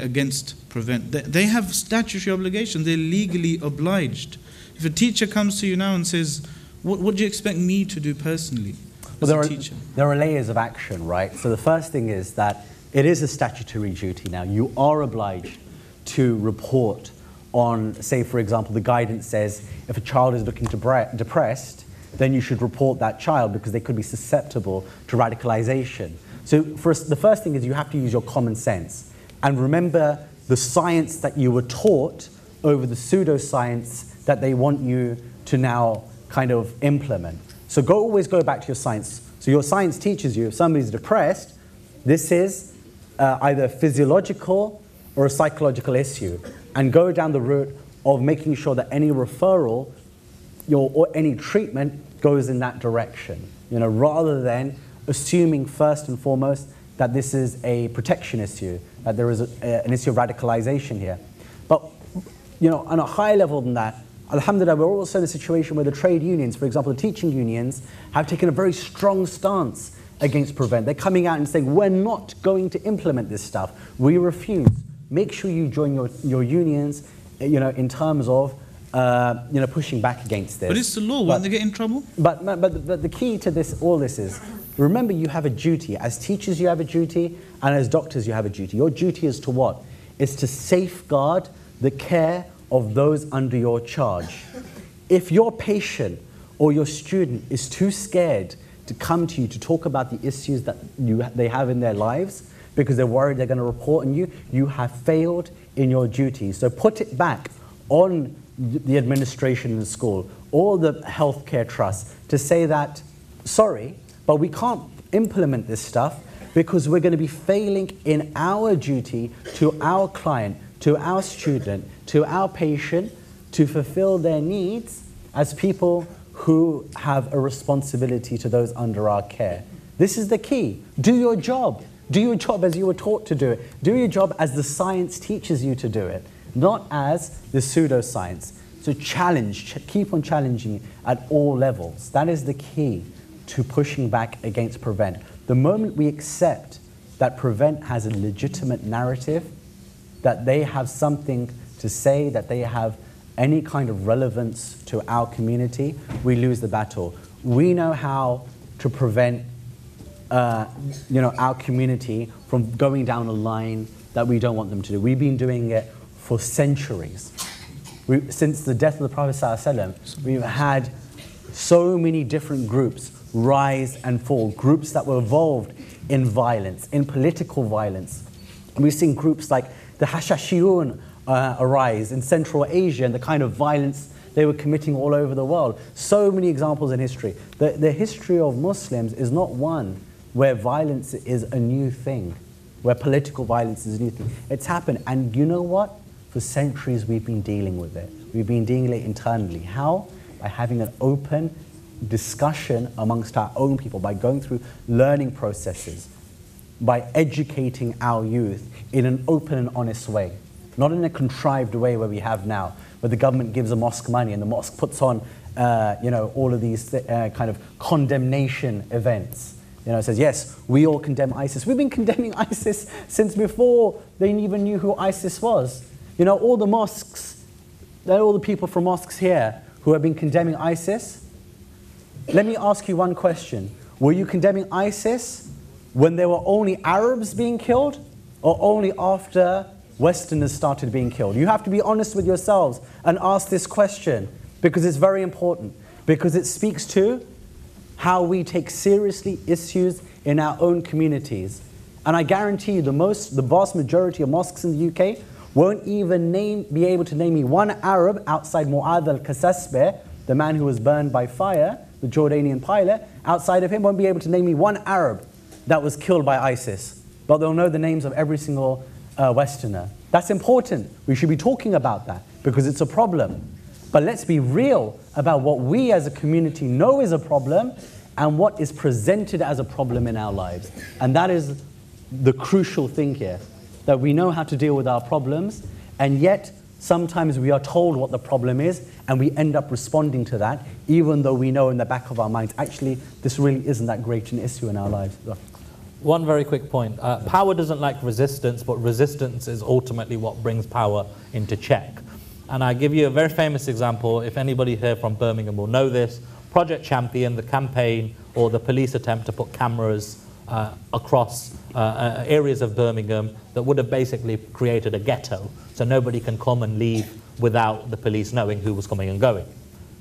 against prevent? They have statutory obligations. They're legally obliged. If a teacher comes to you now and says, what do you expect me to do personally as a teacher? There are layers of action, right? So the first thing is that it is a statutory duty now. You are obliged to report on, say, for example, the guidance says if a child is looking depressed, then you should report that child because they could be susceptible to radicalization. So the first thing is you have to use your common sense. And remember the science that you were taught over the pseudoscience that they want you to now kind of implement. So always go back to your science. So your science teaches you if somebody's depressed, this is either a physiological or a psychological issue. And go down the route of making sure that any referral or any treatment goes in that direction. You know, rather than assuming first and foremost that this is a protection issue, that there is an issue of radicalization here. But, you know, on a higher level than that, alhamdulillah, we're also in a situation where the trade unions, for example, the teaching unions, have taken a very strong stance against prevent. They're coming out and saying, we're not going to implement this stuff. We refuse. Make sure you join your unions, you know, in terms of, you know, pushing back against this. But it's the law. Won't they get in trouble? But the key to all this is, remember, you have a duty. As teachers, you have a duty, and as doctors, you have a duty. Your duty is to what? It's to safeguard the care of those under your charge. If your patient or your student is too scared to come to you to talk about the issues that they have in their lives because they're worried they're going to report on you, you have failed in your duty. So put it back on the administration in the school or the healthcare trust to say that, sorry, but we can't implement this stuff because we're going to be failing in our duty to our client, to our student, to our patient, to fulfill their needs as people who have a responsibility to those under our care. This is the key. Do your job. Do your job as you were taught to do it. Do your job as the science teaches you to do it, not as the pseudoscience. So keep on challenging at all levels. That is the key to pushing back against prevent. The moment we accept that prevent has a legitimate narrative, that they have something to say, that they have any kind of relevance to our community, we lose the battle. We know how to prevent you know, our community from going down a line that we don't want them to do. We've been doing it for centuries. Since the death of the Prophet ﷺ, we've had so many different groups rise and fall, groups that were involved in violence, in political violence. And we've seen groups like the Hashashiyun arise in Central Asia and the kind of violence they were committing all over the world. So many examples in history. The history of Muslims is not one where violence is a new thing, where political violence is a new thing. It's happened, and you know what? For centuries we've been dealing with it. We've been dealing with it internally. How? By having an open discussion amongst our own people, by going through learning processes, by educating our youth in an open and honest way. Not in a contrived way where we have now, where the government gives a mosque money and the mosque puts on all of these kind of condemnation events. It says, yes, we all condemn ISIS. We've been condemning ISIS since before they even knew who ISIS was. All the mosques, all the people from mosques here who have been condemning ISIS, let me ask you one question. Were you condemning ISIS when there were only Arabs being killed, or only after Westerners started being killed? You have to be honest with yourselves and ask this question, because it's very important, because it speaks to how we take seriously issues in our own communities. And I guarantee you the vast majority of mosques in the UK won't even be able to name me one Arab outside Mu'adh al-Kasasbeh, the man who was burned by fire, the Jordanian pilot. Outside of him won't be able to name me one Arab that was killed by ISIS. But they'll know the names of every single Westerner. That's important. We should be talking about that because it's a problem. But let's be real about what we as a community know is a problem and what is presented as a problem in our lives. And that is the crucial thing here, that we know how to deal with our problems, and yet sometimes we are told what the problem is and we end up responding to that, even though we know in the back of our minds, actually, this really isn't that great an issue in our lives. One very quick point. Power doesn't like resistance, but resistance is ultimately what brings power into check. And I give you a very famous example. If anybody here from Birmingham will know this, Project Champion, the campaign or the police attempt to put cameras across areas of Birmingham that would have basically created a ghetto, so nobody can come and leave without the police knowing who was coming and going.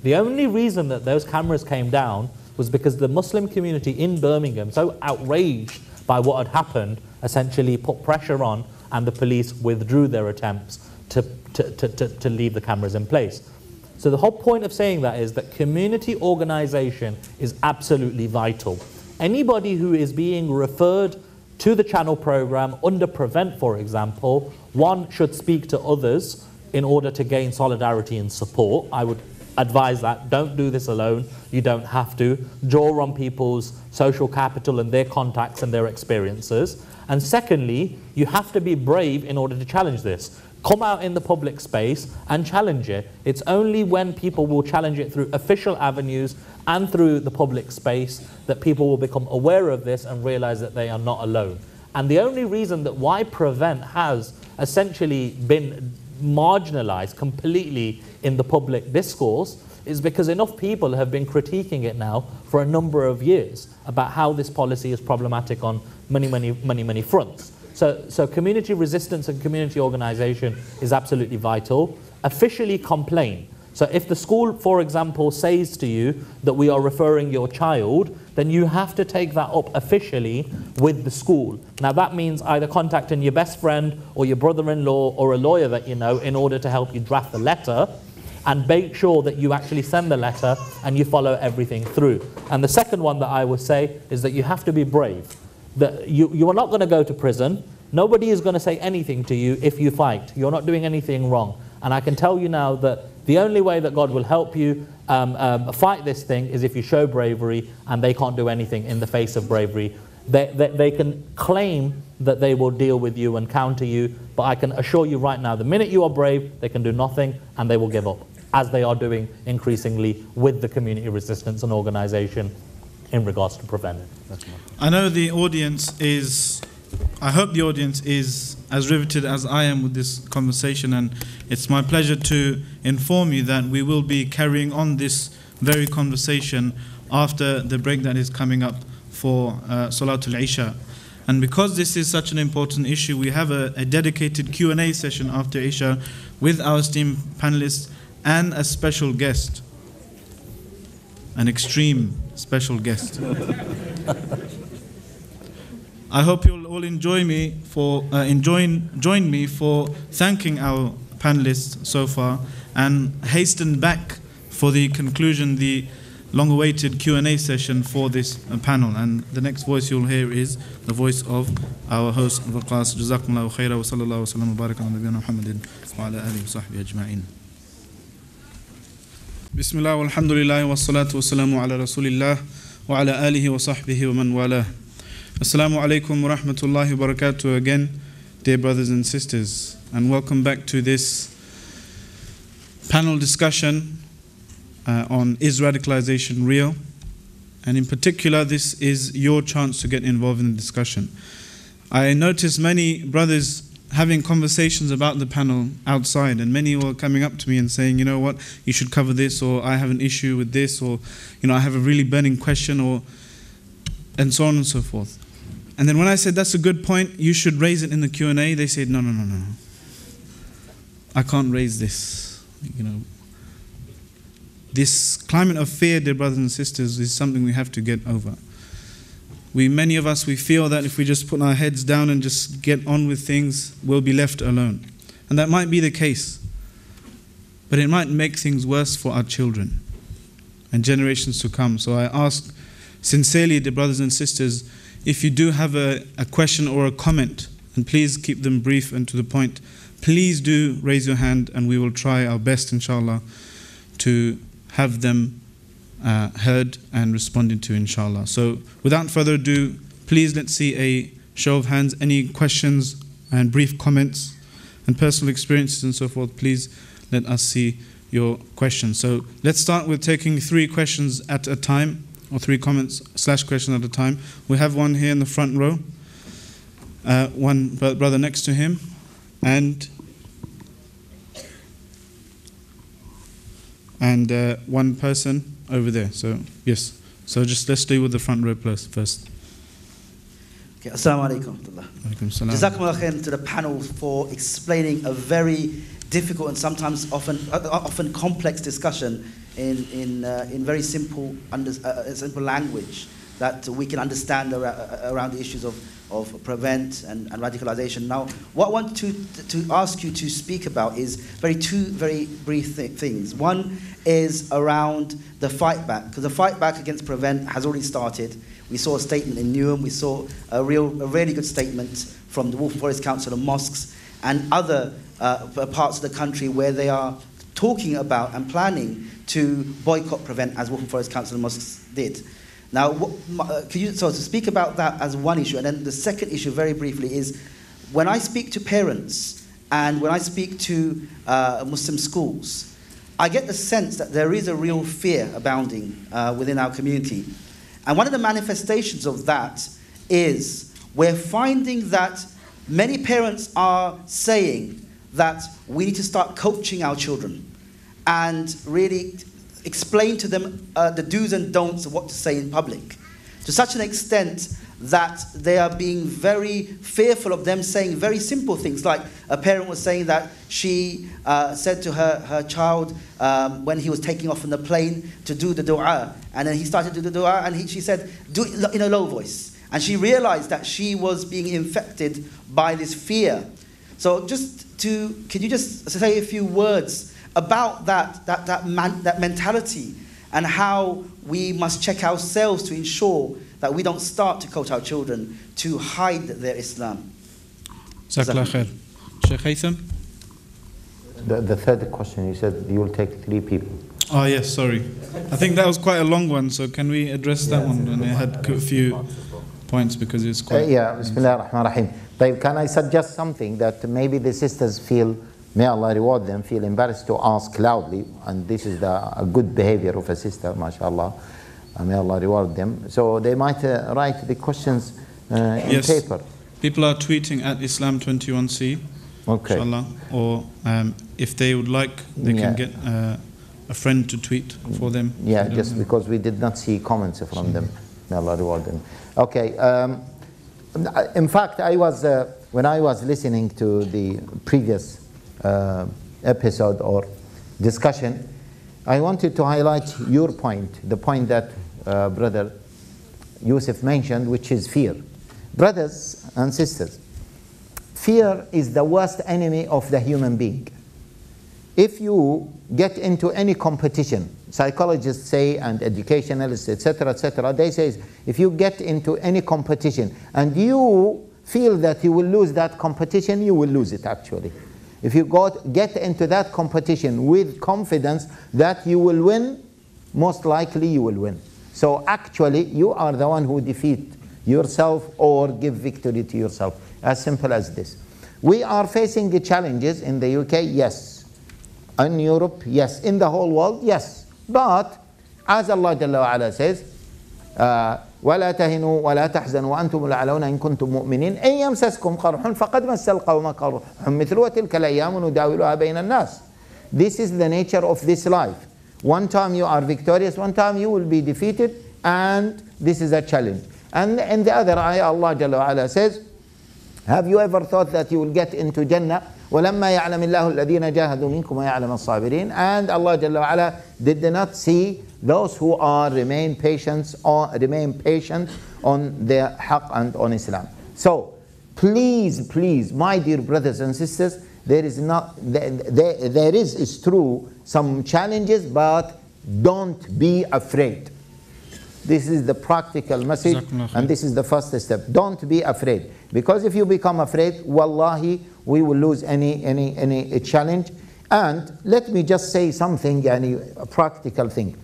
The only reason that those cameras came down was because the Muslim community in Birmingham, so outraged by what had happened, essentially put pressure on, and the police withdrew their attempts to leave the cameras in place. So the whole point of saying that is that community organization is absolutely vital. Anybody who is being referred to the channel program under Prevent, for example, one should speak to others in order to gain solidarity and support. I would advise that. Don't do this alone. You don't have to. Draw on people's social capital and their contacts and their experiences. And secondly, you have to be brave in order to challenge this. Come out in the public space and challenge it. It's only when people will challenge it through official avenues and through the public space that people will become aware of this and realize that they are not alone. And the only reason that why Prevent has essentially been marginalized completely in the public discourse is because enough people have been critiquing it now for a number of years about how this policy is problematic on many fronts. So community resistance and community organization is absolutely vital. Officially complain. So if the school, for example, says to you that we are referring your child, then you have to take that up officially with the school. Now that means either contacting your best friend or your brother-in-law or a lawyer that you know in order to help you draft the letter, and make sure that you actually send the letter and you follow everything through. And the second one that I would say is that you have to be brave. That you are not going to go to prison. Nobody is going to say anything to you if you fight. You're not doing anything wrong. And I can tell you now that the only way that God will help you fight this thing is if you show bravery, and they can't do anything in the face of bravery. They can claim that they will deal with you and counter you, but I can assure you right now, the minute you are brave, they can do nothing and they will give up, as they are doing increasingly with the community resistance and organization in regards to preventing. I know the audience is, I hope the audience is as riveted as I am with this conversation, and it's my pleasure to inform you that we will be carrying on this very conversation after the break that is coming up for Salatul Isha. And because this is such an important issue, we have a dedicated Q&A session after Isha with our esteemed panelists and a special guest, an extreme special guest. I hope you'll all join me for thanking our panelists so far and hasten back for the conclusion, the long-awaited Q&A session for this panel. And the next voice you'll hear is the voice of our host, Waqas. Jazakumullahu khaira wa sallallahu wa sallam wa baraka ala nabiyyina Muhammadin wa ala alihi wa sahbihi ajma'in. Bismillah walhamdulillah wa salatu wa salamu ala rasulillah wa ala alihi wa sahbihi wa man wala. Assalamu alaikum wa rahmatullahi wa barakatuh again, dear brothers and sisters, and welcome back to this panel discussion on Is Radicalization Real? And in particular, this is your chance to get involved in the discussion. I noticed many brothers having conversations about the panel outside, and many were coming up to me and saying, you know what, you should cover this, or I have an issue with this, or I have a really burning question, and so on and so forth. And then when I said that's a good point, you should raise it in the Q&A, they said no, I can't raise this. This climate of fear, dear brothers and sisters, is something we have to get over. Many of us, we feel that if we just put our heads down and just get on with things, we'll be left alone. And that might be the case. But it might make things worse for our children and generations to come. So I ask sincerely, dear brothers and sisters, if you do have a question or a comment, and please keep them brief and to the point, please do raise your hand and we will try our best, inshallah, to have them heard and responded to, inshallah. So without further ado, please let's see a show of hands. Any questions and brief comments and personal experiences and so forth, please let us see your questions. So let's start with taking 3 questions at a time, or 3 comments / questions at a time. We have one here in the front row, one brother next to him, and one person over there. So yes, so just let's stay with the front row first. Okay, Assalamu alaikum. Jazakumullah khairan to the panel for explaining a very difficult and sometimes often complex discussion in very simple language that we can understand around the issues of prevent and radicalization. Now, what I want to ask you to speak about is two very brief things. One is around the fight back, because the fight back against prevent has already started. We saw a statement in Newham, we saw a really good statement from the Liverpool Forest Council of Mosques and other parts of the country where they are talking about and planning to boycott prevent, as Liverpool Forest Council of Mosques did. Now, could you speak about that as one issue? And then the second issue, very briefly, is when I speak to parents and when I speak to Muslim schools, I get the sense that there is a real fear abounding within our community. And one of the manifestations of that is we're finding that many parents are saying that we need to start coaching our children and really explain to them the do's and don'ts of what to say in public, to such an extent that they are being very fearful of them saying very simple things. Like a parent was saying that she said to her child when he was taking off on the plane to do the dua, and then he started to do the dua, and she said, do it in a low voice. And she realized that she was being infected by this fear. So could you just say a few words about that mentality and how we must check ourselves to ensure that we don't start to coach our children to hide their Islam? Jazakallah khair. Sheikh Haytham? The third question, you said you will take 3 people. Oh yes, sorry. I think that was quite a long one, so can we address that one? And I had a few points because it's quite... Bismillah ar-Rahman ar-Rahim. Can I suggest something that maybe the sisters feel, may Allah reward them, feel embarrassed to ask loudly, and this is a good behavior of a sister, mashallah. May Allah reward them. So they might write the questions in paper. People are tweeting at Islam21c, okay. Inshallah, or if they would like, they can get a friend to tweet for them. Yeah, just because we did not see comments from them. May Allah reward them. Okay. In fact, when I was listening to the previous episode or discussion, I wanted to highlight your point, the point that Brother Yusuf mentioned, which is fear. Brothers and sisters, fear is the worst enemy of the human being. If you get into any competition, psychologists say, and educationalists, etc., they say, if you get into any competition and you feel that you will lose that competition, you will lose it actually. If you get into that competition with confidence that you will win, most likely you will win. So actually, you are the one who defeat yourself or give victory to yourself. As simple as this. We are facing challenges in the UK, yes. In Europe, yes. In the whole world, yes. But as Allah Jalla wa Ala says, ولا تهنوا ولا تحزنوا وأنتم الأعلون إن كنتم مؤمنين إن يمسسكم قرح فقد مس القوم قرح مثل وتلك الأيام نداولها بين الناس. This is the nature of this life. One time you are victorious, one time you will be defeated, and this is a challenge. And in the other ayah, Allah Jalla wa Ala says, have you ever thought that you will get into Jannah? وَلَمَّا يَعْلَمِ اللَّهُ الَّذِينَ جَاهَدُوا مِنكُمْ وَيَعْلَمَ الصَّابِرِينَ. And Allah Jalla wa Ala did not see those who are remain patient on their haqq and on Islam. So please, please, my dear brothers and sisters, there is it's true, some challenges, but don't be afraid. This is the practical message, and this is the first step. Don't be afraid, because if you become afraid, wallahi, we will lose any challenge. And let me just say something, a practical thing.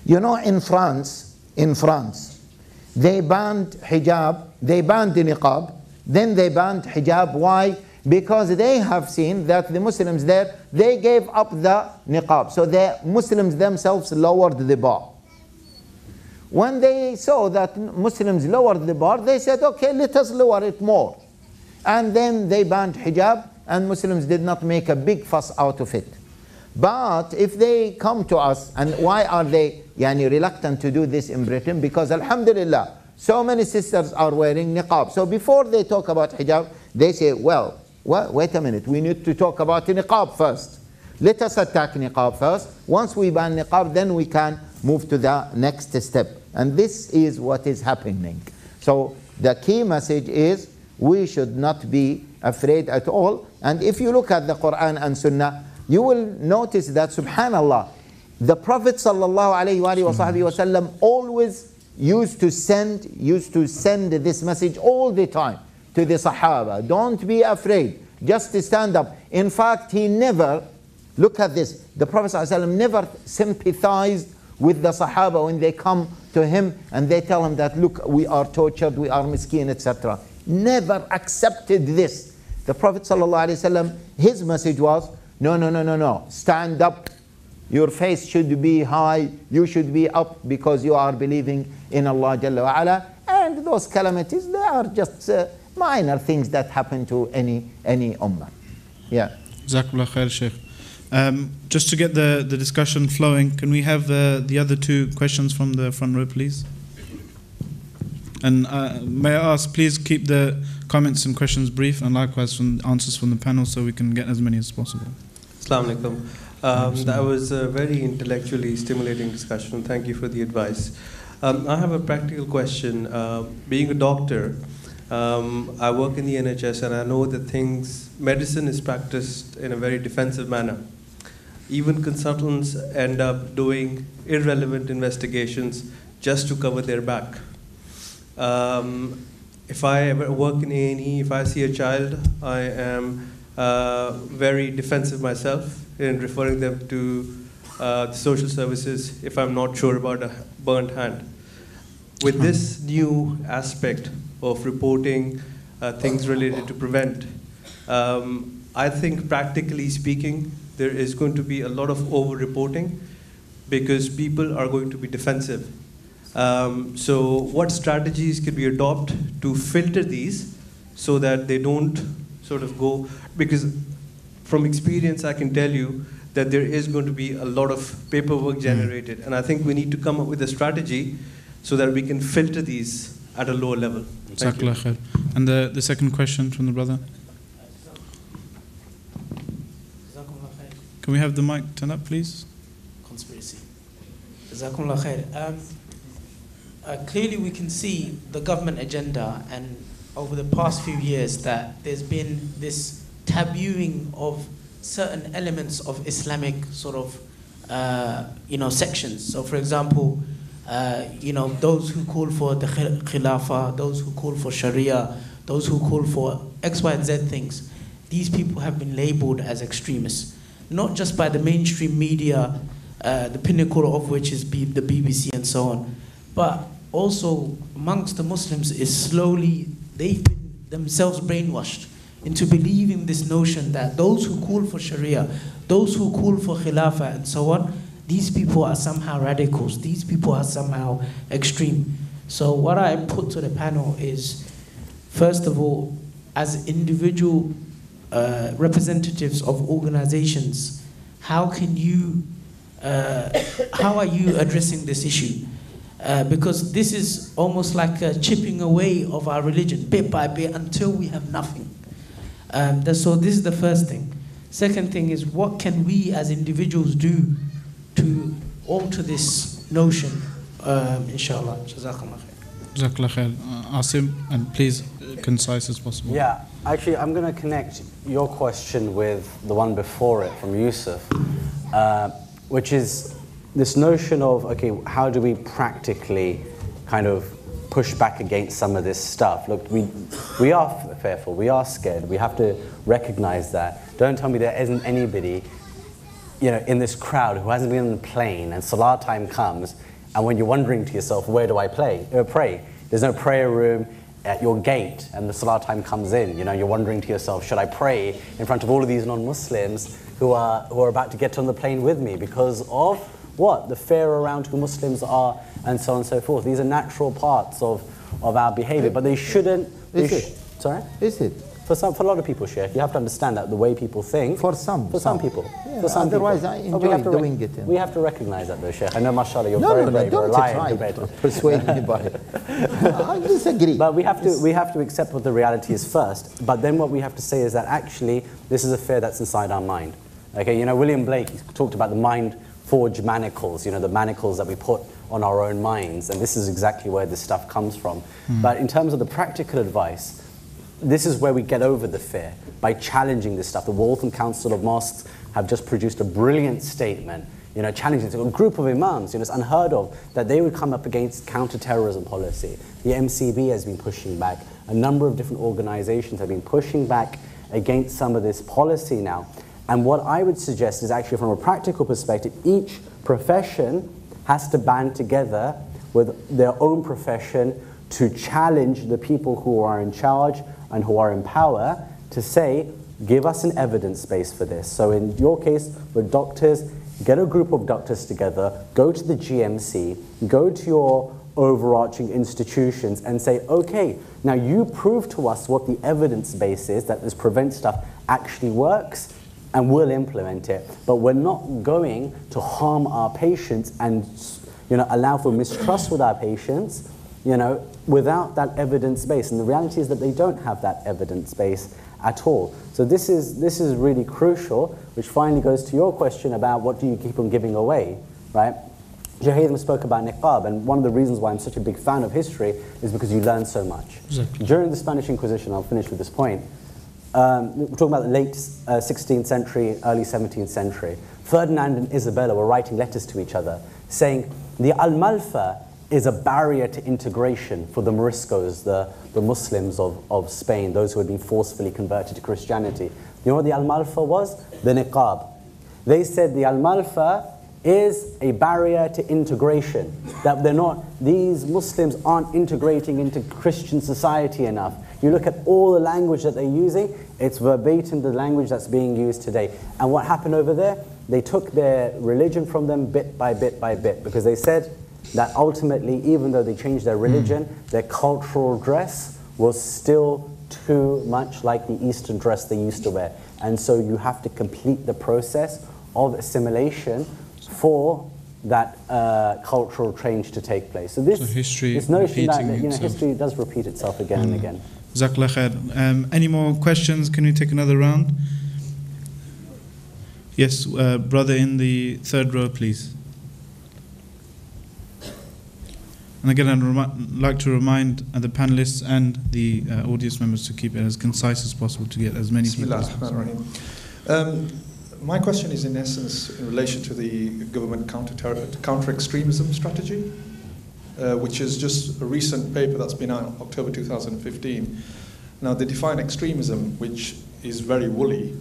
You know, in France, they banned hijab, they banned the niqab, then they banned hijab. Why? Because they have seen that the Muslims there, they gave up the niqab. So the Muslims themselves lowered the bar. When they saw that Muslims lowered the bar, they said, okay, let us lower it more. And then they banned hijab, and Muslims did not make a big fuss out of it. But if they come to us, and why are they reluctant to do this in Britain? Because alhamdulillah, so many sisters are wearing niqab. So before they talk about hijab, they say, well, wait a minute, we need to talk about niqab first. Let us attack niqab first. Once we ban niqab, then we can move to the next step. And this is what is happening. So the key message is we should not be afraid at all. And if you look at the Quran and Sunnah, you will notice that, subhanallah, the Prophet ﷺ always used to send this message all the time to the Sahaba. Don't be afraid, just stand up. In fact, he never, look at this, the Prophet ﷺ never sympathized with the Sahaba when they come to him and they tell him that, look, we are tortured, we are miskeen, etc. Never accepted this. The Prophet ﷺ, his message was, no, stand up. Your face should be high, you should be up, because you are believing in Allah Jalla wa Ala. And those calamities, they are just minor things that happen to any ummah. Yeah. Jazakallah khair, Sheikh. Just to get the discussion flowing, can we have the other two questions from the front row, please? And may I ask, please keep the comments and questions brief, and likewise from answers from the panel, so we can get as many as possible. Assalamu alaikum. That was a very intellectually stimulating discussion. Thank you for the advice. I have a practical question. Being a doctor, I work in the NHS, and I know that medicine is practiced in a very defensive manner. Even consultants end up doing irrelevant investigations just to cover their back. If I ever work in A&E, if I see a child, I am very defensive myself in referring them to the social services if I'm not sure about a burnt hand. With this new aspect of reporting things related to prevent, I think practically speaking, there is going to be a lot of over-reporting because people are going to be defensive. So what strategies could we adopt to filter these so that they don't sort of go, because from experience I can tell you that there is going to be a lot of paperwork generated, and I think we need to come up with a strategy so that we can filter these at a lower level. Thank you. And the second question from the brother? Can we have the mic turned up, please? Conspiracy. Jazakumullah khair. clearly we can see the government agenda, and over the past few years that there's been this tabooing of certain elements of Islamic sort of sections. So for example, those who call for the Khilafah, those who call for Sharia, those who call for X, Y, and Z things, these people have been labeled as extremists, not just by the mainstream media, the pinnacle of which is the BBC and so on, but also amongst the Muslims is slowly, they've been themselves brainwashed into believing this notion that those who call for Sharia, those who call for Khilafah and so on, these people are somehow radicals, these people are somehow extreme. So what I put to the panel is, first of all, as individual representatives of organizations, how are you addressing this issue? Because this is almost like a chipping away of our religion, bit by bit, until we have nothing. So this is the first thing. Second thing is, what can we as individuals do to alter this notion, inshallah. Jazakallah khair. Jazakallah khair. Asim, and please, concise as possible. Yeah, actually, I'm going to connect your question with the one before it from Yusuf, which is this notion of, okay, how do we practically kind of push back against some of this stuff? Look, we are fearful, we are scared, we have to recognize that. Don't tell me there isn't anybody in this crowd who hasn't been on the plane and Salah time comes, and when you're wondering to yourself, where do I pray? There's no prayer room at your gate, and the Salah time comes in. You're wondering to yourself, should I pray in front of all of these non-Muslims who are about to get on the plane with me because of what? The fear around who Muslims are, and so on and so forth. These are natural parts of our behavior, but they shouldn't. Sorry? Is it? For a lot of people, Sheikh, you have to understand that the way people think. For some people. Yeah, for some otherwise, people. I enjoy doing it. We have to recognize that, though, Sheikh. I know, mashallah, you're very brave. You're a lion debater. Persuade anybody. I disagree. But we have to accept what the reality is first. But then what we have to say is that actually this is a fear that's inside our mind. Okay, William Blake talked about the mind-forged manacles. The manacles that we put on our own minds, and this is exactly where this stuff comes from. But in terms of the practical advice, this is where we get over the fear, by challenging this stuff. The Waltham Council of Mosques have just produced a brilliant statement, challenging a group of imams. It's unheard of that they would come up against counter-terrorism policy. The MCB has been pushing back. A number of different organizations have been pushing back against some of this policy now. And what I would suggest is actually, from a practical perspective, each profession has to band together with their own profession to challenge the people who are in charge and who are in power to say, give us an evidence base for this. So in your case, with doctors, get a group of doctors together, go to the GMC, go to your overarching institutions and say, okay, now you prove to us what the evidence base is, that this prevent stuff actually works, and we'll implement it. But we're not going to harm our patients and allow for mistrust with our patients, without that evidence base. And the reality is that they don't have that evidence base at all. So this is really crucial, which finally goes to your question about what do you keep on giving away, right? Jahidam spoke about niqab, and one of the reasons why I'm such a big fan of history is because you learn so much. Exactly. During the Spanish Inquisition, I'll finish with this point, we're talking about the late 16th century, early 17th century. Ferdinand and Isabella were writing letters to each other saying, the Almalfa is a barrier to integration for the Moriscos, the Muslims of Spain, those who had been forcefully converted to Christianity. You know what the Almalfa was? The niqab. They said the Almalfa is a barrier to integration, that these Muslims aren't integrating into Christian society enough. You look at all the language that they're using, it's verbatim the language that's being used today. And what happened over there? They took their religion from them bit by bit by bit, because they said that ultimately, even though they changed their religion, their cultural dress was still too much like the Eastern dress they used to wear. And so you have to complete the process of assimilation for that cultural change to take place. So this notion that history does repeat itself again and again. Jazakallah khair. Any more questions? Can we take another round? Yes, brother in the third row, please. And again, I'd like to remind the panelists and the audience members to keep it as concise as possible to get as many people as possible. My question is in essence in relation to the government counter-extremism strategy, which is just a recent paper that's been out in October 2015. Now, they define extremism, which is very woolly.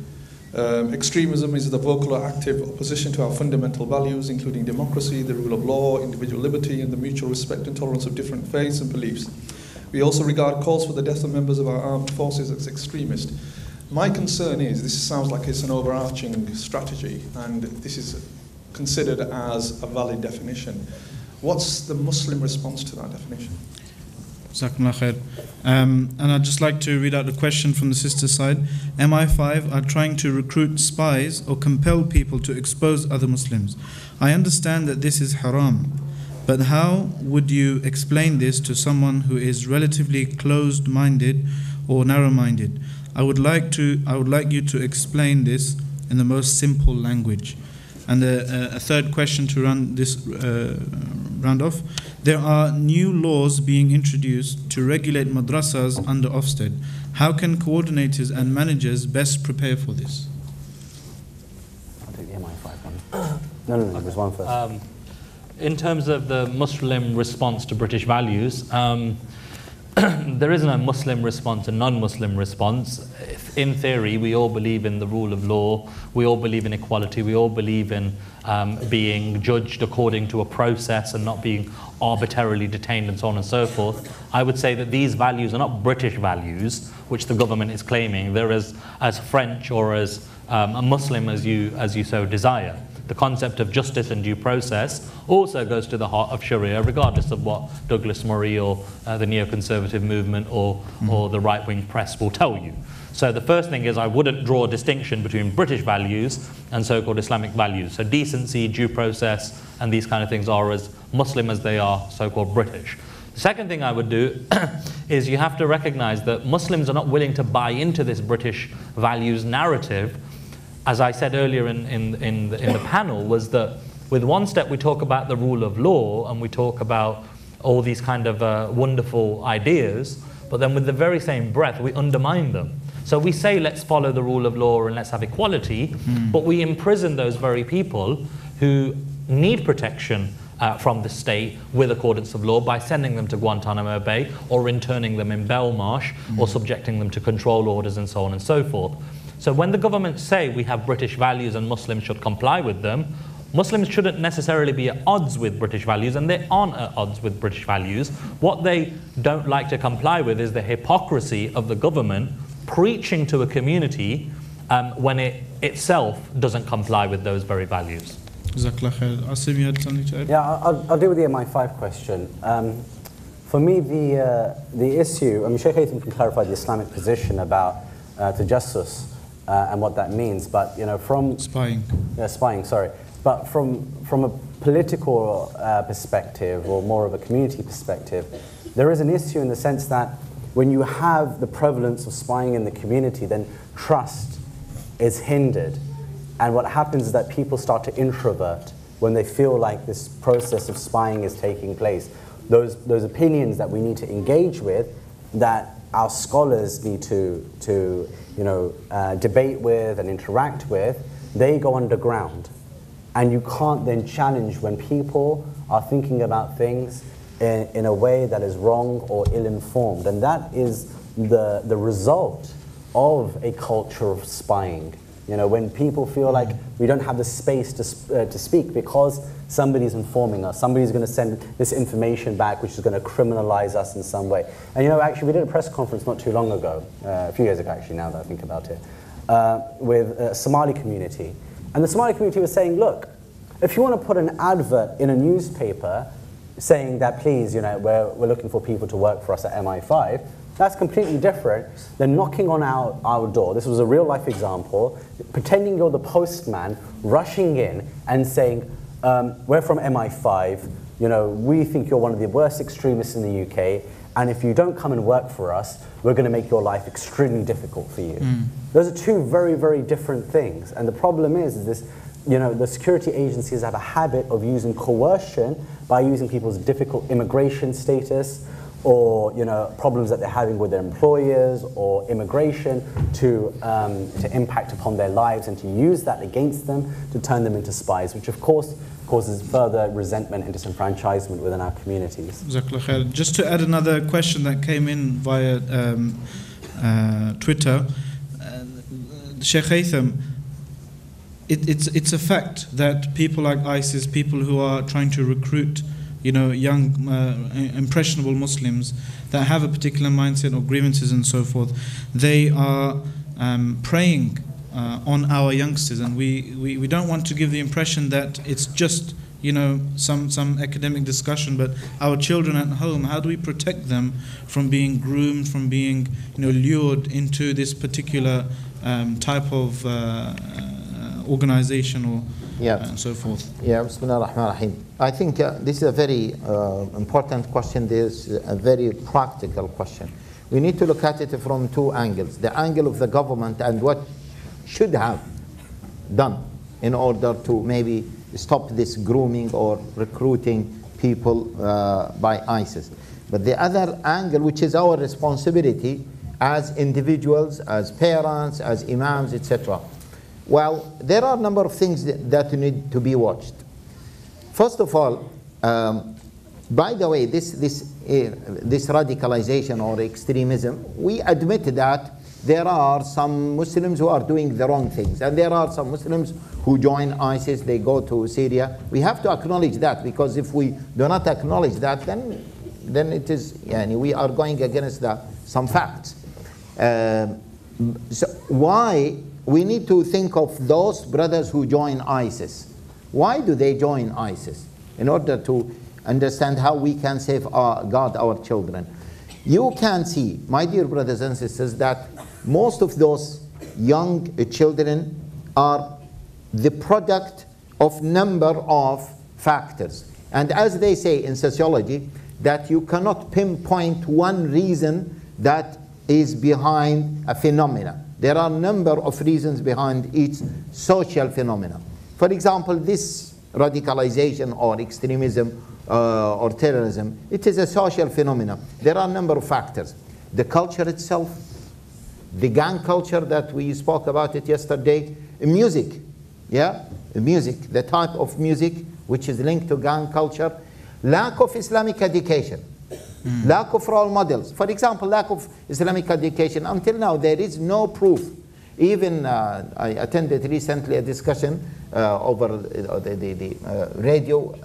Extremism is the vocal or active opposition to our fundamental values, including democracy, the rule of law, individual liberty, and the mutual respect and tolerance of different faiths and beliefs. We also regard calls for the death of members of our armed forces as extremist. My concern is, this sounds like it's an overarching strategy, and this is considered as a valid definition. What's the Muslim response to that definition? And I'd just like to read out a question from the sister side. MI5 are trying to recruit spies or compel people to expose other Muslims. I understand that this is haram, but how would you explain this to someone who is relatively closed-minded or narrow-minded? I would like you to explain this in the most simple language. And a third question to run this round off. There are new laws being introduced to regulate madrasas under Ofsted. How can coordinators and managers best prepare for this? I'll take the MI5 one. No, there's one first. In terms of the Muslim response to British values, there is no Muslim response and non-Muslim response. In theory, we all believe in the rule of law, we all believe in equality, we all believe in being judged according to a process and not being arbitrarily detained and so on and so forth. I would say that these values are not British values, which the government is claiming. They're as French or as a Muslim as you so desire. The concept of justice and due process also goes to the heart of Sharia, regardless of what Douglas Murray or the neoconservative movement or the right-wing press will tell you. So the first thing is I wouldn't draw a distinction between British values and so-called Islamic values. So decency, due process, and these kind of things are as Muslim as they are so-called British. The second thing I would do is you have to recognize that Muslims are not willing to buy into this British values narrative. As I said earlier in the panel, was that with one step we talk about the rule of law and we talk about all these kind of wonderful ideas, but then with the very same breath we undermine them. So we say let's follow the rule of law and let's have equality, but we imprison those very people who need protection from the state with accordance of law by sending them to Guantanamo Bay or interning them in Belmarsh or subjecting them to control orders and so on and so forth. So when the government say we have British values and Muslims should comply with them, Muslims shouldn't necessarily be at odds with British values, and they aren't at odds with British values. What they don't like to comply with is the hypocrisy of the government preaching to a community when it itself doesn't comply with those very values. Asim, you had something to add? Yeah, I'll deal with the MI5 question. For me, the issue, I mean, Sheikh Haytham can clarify the Islamic position about tajassus and what that means, but you know, from spying. Yeah, spying. Sorry, but from a political perspective, or more of a community perspective, there is an issue in the sense that when you have the prevalence of spying in the community, then trust is hindered. And what happens is that people start to introvert when they feel like this process of spying is taking place. Those opinions that we need to engage with, that our scholars need to debate with and interact with, they go underground. And you can't then challenge when people are thinking about things in a way that is wrong or ill-informed. And that is the result of a culture of spying. You know, when people feel like we don't have the space to speak because somebody's informing us, somebody's going to send this information back which is going to criminalize us in some way. And you know, actually we did a press conference not too long ago, a few years ago actually, now that I think about it, with a Somali community. And the Somali community was saying, look, if you want to put an advert in a newspaper saying that please, you know, we're looking for people to work for us at MI5, that's completely different than knocking on our door. This was a real life example, pretending you're the postman, rushing in and saying, we're from MI5, you know, we think you're one of the worst extremists in the UK, and if you don't come and work for us, we're going to make your life extremely difficult for you. Those are two very, very different things. And the problem is this the security agencies have a habit of using coercion by using people's difficult immigration status, or problems that they're having with their employers or immigration to impact upon their lives, and to use that against them to turn them into spies, which of course causes further resentment and disenfranchisement within our communities. Just to add another question that came in via Twitter, Sheikh Haytham, it's a fact that people like ISIS, people who are trying to recruit young, impressionable Muslims that have a particular mindset or grievances and so forth, they are preying on our youngsters, and we don't want to give the impression that it's just some academic discussion, but our children at home, how do we protect them from being groomed, from being lured into this particular type of organization or and so forth? Bismillah ar-Rahman ar-Rahim. I think this is a very important question. This is a very practical question. We need to look at it from two angles. The angle of the government and what should have done in order to maybe stop this grooming or recruiting people by ISIS. But the other angle, which is our responsibility as individuals, as parents, as imams, etc. Well, there are a number of things that need to be watched. First of all, by the way, this radicalization or extremism, we admit that there are some Muslims who are doing the wrong things, and there are some Muslims who join ISIS, they go to Syria. We have to acknowledge that, because if we do not acknowledge that, then it is, we are going against some facts. So why we need to think of those brothers who join ISIS? Why do they join ISIS? In order to understand how we can safeguard our children. You can see, my dear brothers and sisters, that most of those young children are the product of number of factors. And as they say in sociology, that you cannot pinpoint one reason that is behind a phenomena. There are a number of reasons behind each social phenomena. For example, this radicalization or extremism or terrorism, it is a social phenomenon. There are a number of factors. The culture itself, the gang culture that we spoke about it yesterday, music, music, the type of music which is linked to gang culture, lack of Islamic education, lack of role models. For example, lack of Islamic education. Until now, there is no proof. Even I attended recently a discussion over the radio,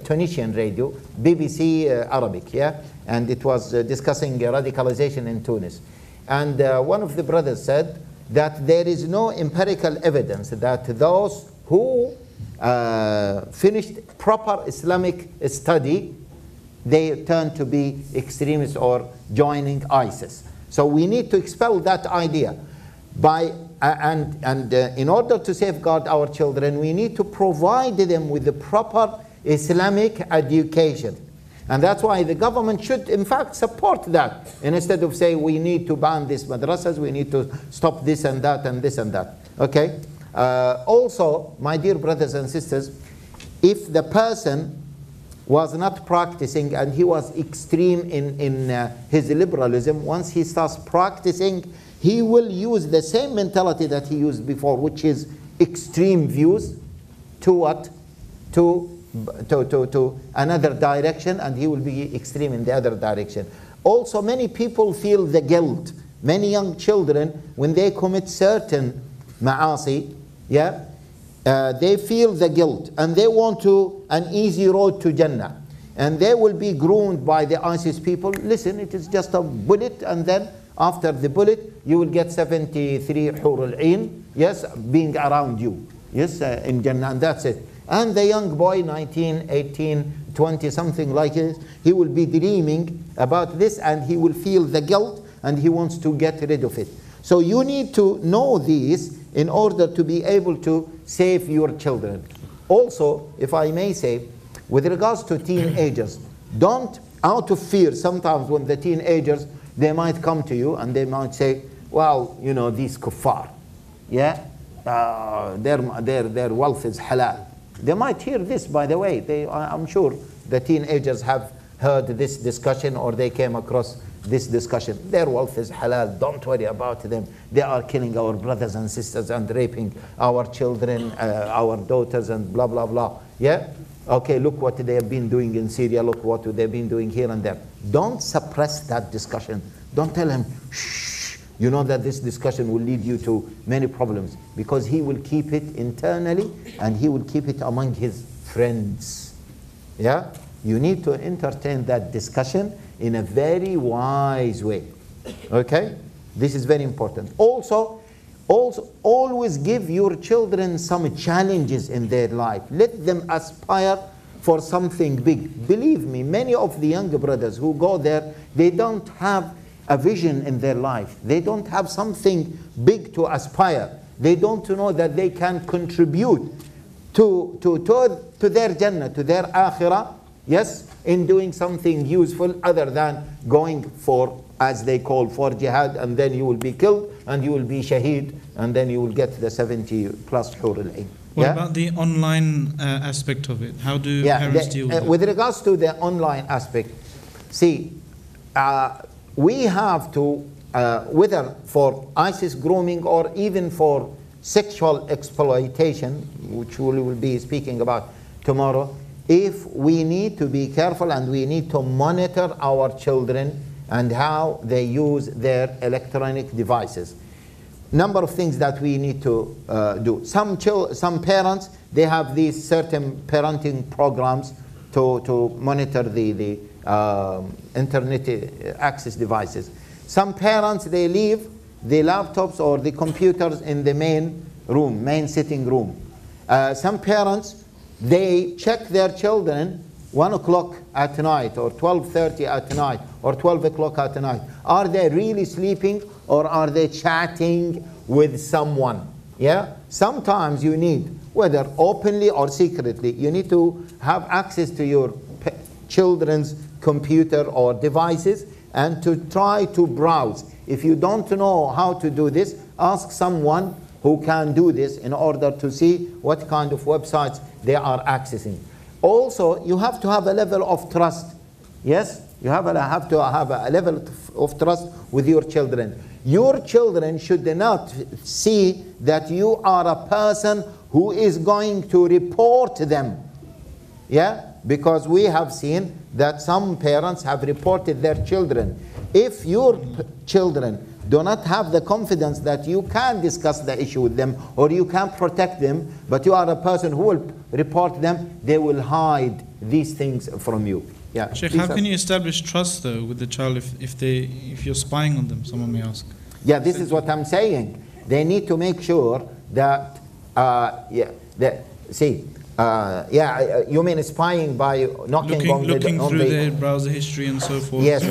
Tunisian radio, BBC Arabic, and it was discussing radicalization in Tunis. And one of the brothers said that there is no empirical evidence that those who finished proper Islamic study, they turn to be extremists or joining ISIS. So we need to expel that idea. In order to safeguard our children, we need to provide them with the proper Islamic education. And that's why the government should, in fact, support that. And instead of saying, we need to ban these madrasas, we need to stop this and that and this and that. Okay? Also, my dear brothers and sisters, if the person was not practicing and he was extreme in his liberalism, once he starts practicing, he will use the same mentality that he used before, which is extreme views, to what? To another direction, and he will be extreme in the other direction. Also, many people feel the guilt. Many young children, when they commit certain ma'asi, they feel the guilt, and they want an easy road to Jannah. And they will be groomed by the ISIS people. Listen, it is just a bullet, and then after the bullet, you will get 73 hurul ain, being around you, in Jannah, and that's it. And the young boy, 19, 18, 20, something like this, he will be dreaming about this, and he will feel the guilt, and he wants to get rid of it. So you need to know these in order to be able to save your children. Also, if I may say, with regards to teenagers, don't, out of fear, sometimes when the teenagers, they might come to you and they might say, well, these kuffar, their wealth is halal. They might hear this, by the way. I'm sure the teenagers have heard this discussion, or they came across this discussion. Their wealth is halal. Don't worry about them. They are killing our brothers and sisters and raping our children, our daughters, and blah, blah, blah. Yeah? Okay, look what they have been doing in Syria. Look what they've been doing here and there. Don't suppress that discussion. Don't tell him, shh, you know that this discussion will lead you to many problems, because he will keep it internally and he will keep it among his friends. Yeah? You need to entertain that discussion in a very wise way. Okay? This is very important. Also, always give your children some challenges in their life. Let them aspire for something big. Believe me, many of the younger brothers who go there, they don't have a vision in their life. They don't have something big to aspire. They don't know that they can contribute to their Jannah, to their Akhirah, yes, in doing something useful other than going for, as they call, for jihad, and then you will be killed and you will be shaheed, and then you will get the 70 plus hur al-ain. What about the online aspect of it? How do parents deal with it? With regards to the online aspect, see, we have to, whether for ISIS grooming or even for sexual exploitation, which we will be speaking about tomorrow, if we need to be careful and we need to monitor our children and how they use their electronic devices. Number of things that we need to do. Some parents, they have these certain parenting programs to monitor the internet access devices. Some parents, they leave the laptops or the computers in the main sitting room. Some parents, they check their children 1 o'clock at night or 12:30 at night or 12 o'clock at night. Are they really sleeping or are they chatting with someone? Yeah? Sometimes you need, whether openly or secretly, you need to have access to your children's computer or devices and to try to browse. If you don't know how to do this, ask someone who can do this in order to see what kind of websites they are accessing. Also, you have to have a level of trust. Yes? You have to have a level of trust with your children. Your children should not see that you are a person who is going to report them. Yeah? Because we have seen that some parents have reported their children. If your children do not have the confidence that you can discuss the issue with them or you can protect them, but you are a person who will report them, they will hide these things from you. Yeah. Sheikh, how can you establish trust though with the child if you're spying on them, someone may ask? Yeah, this is what I'm saying. They need to make sure that, you mean spying by looking through their browser history and so forth? Yes,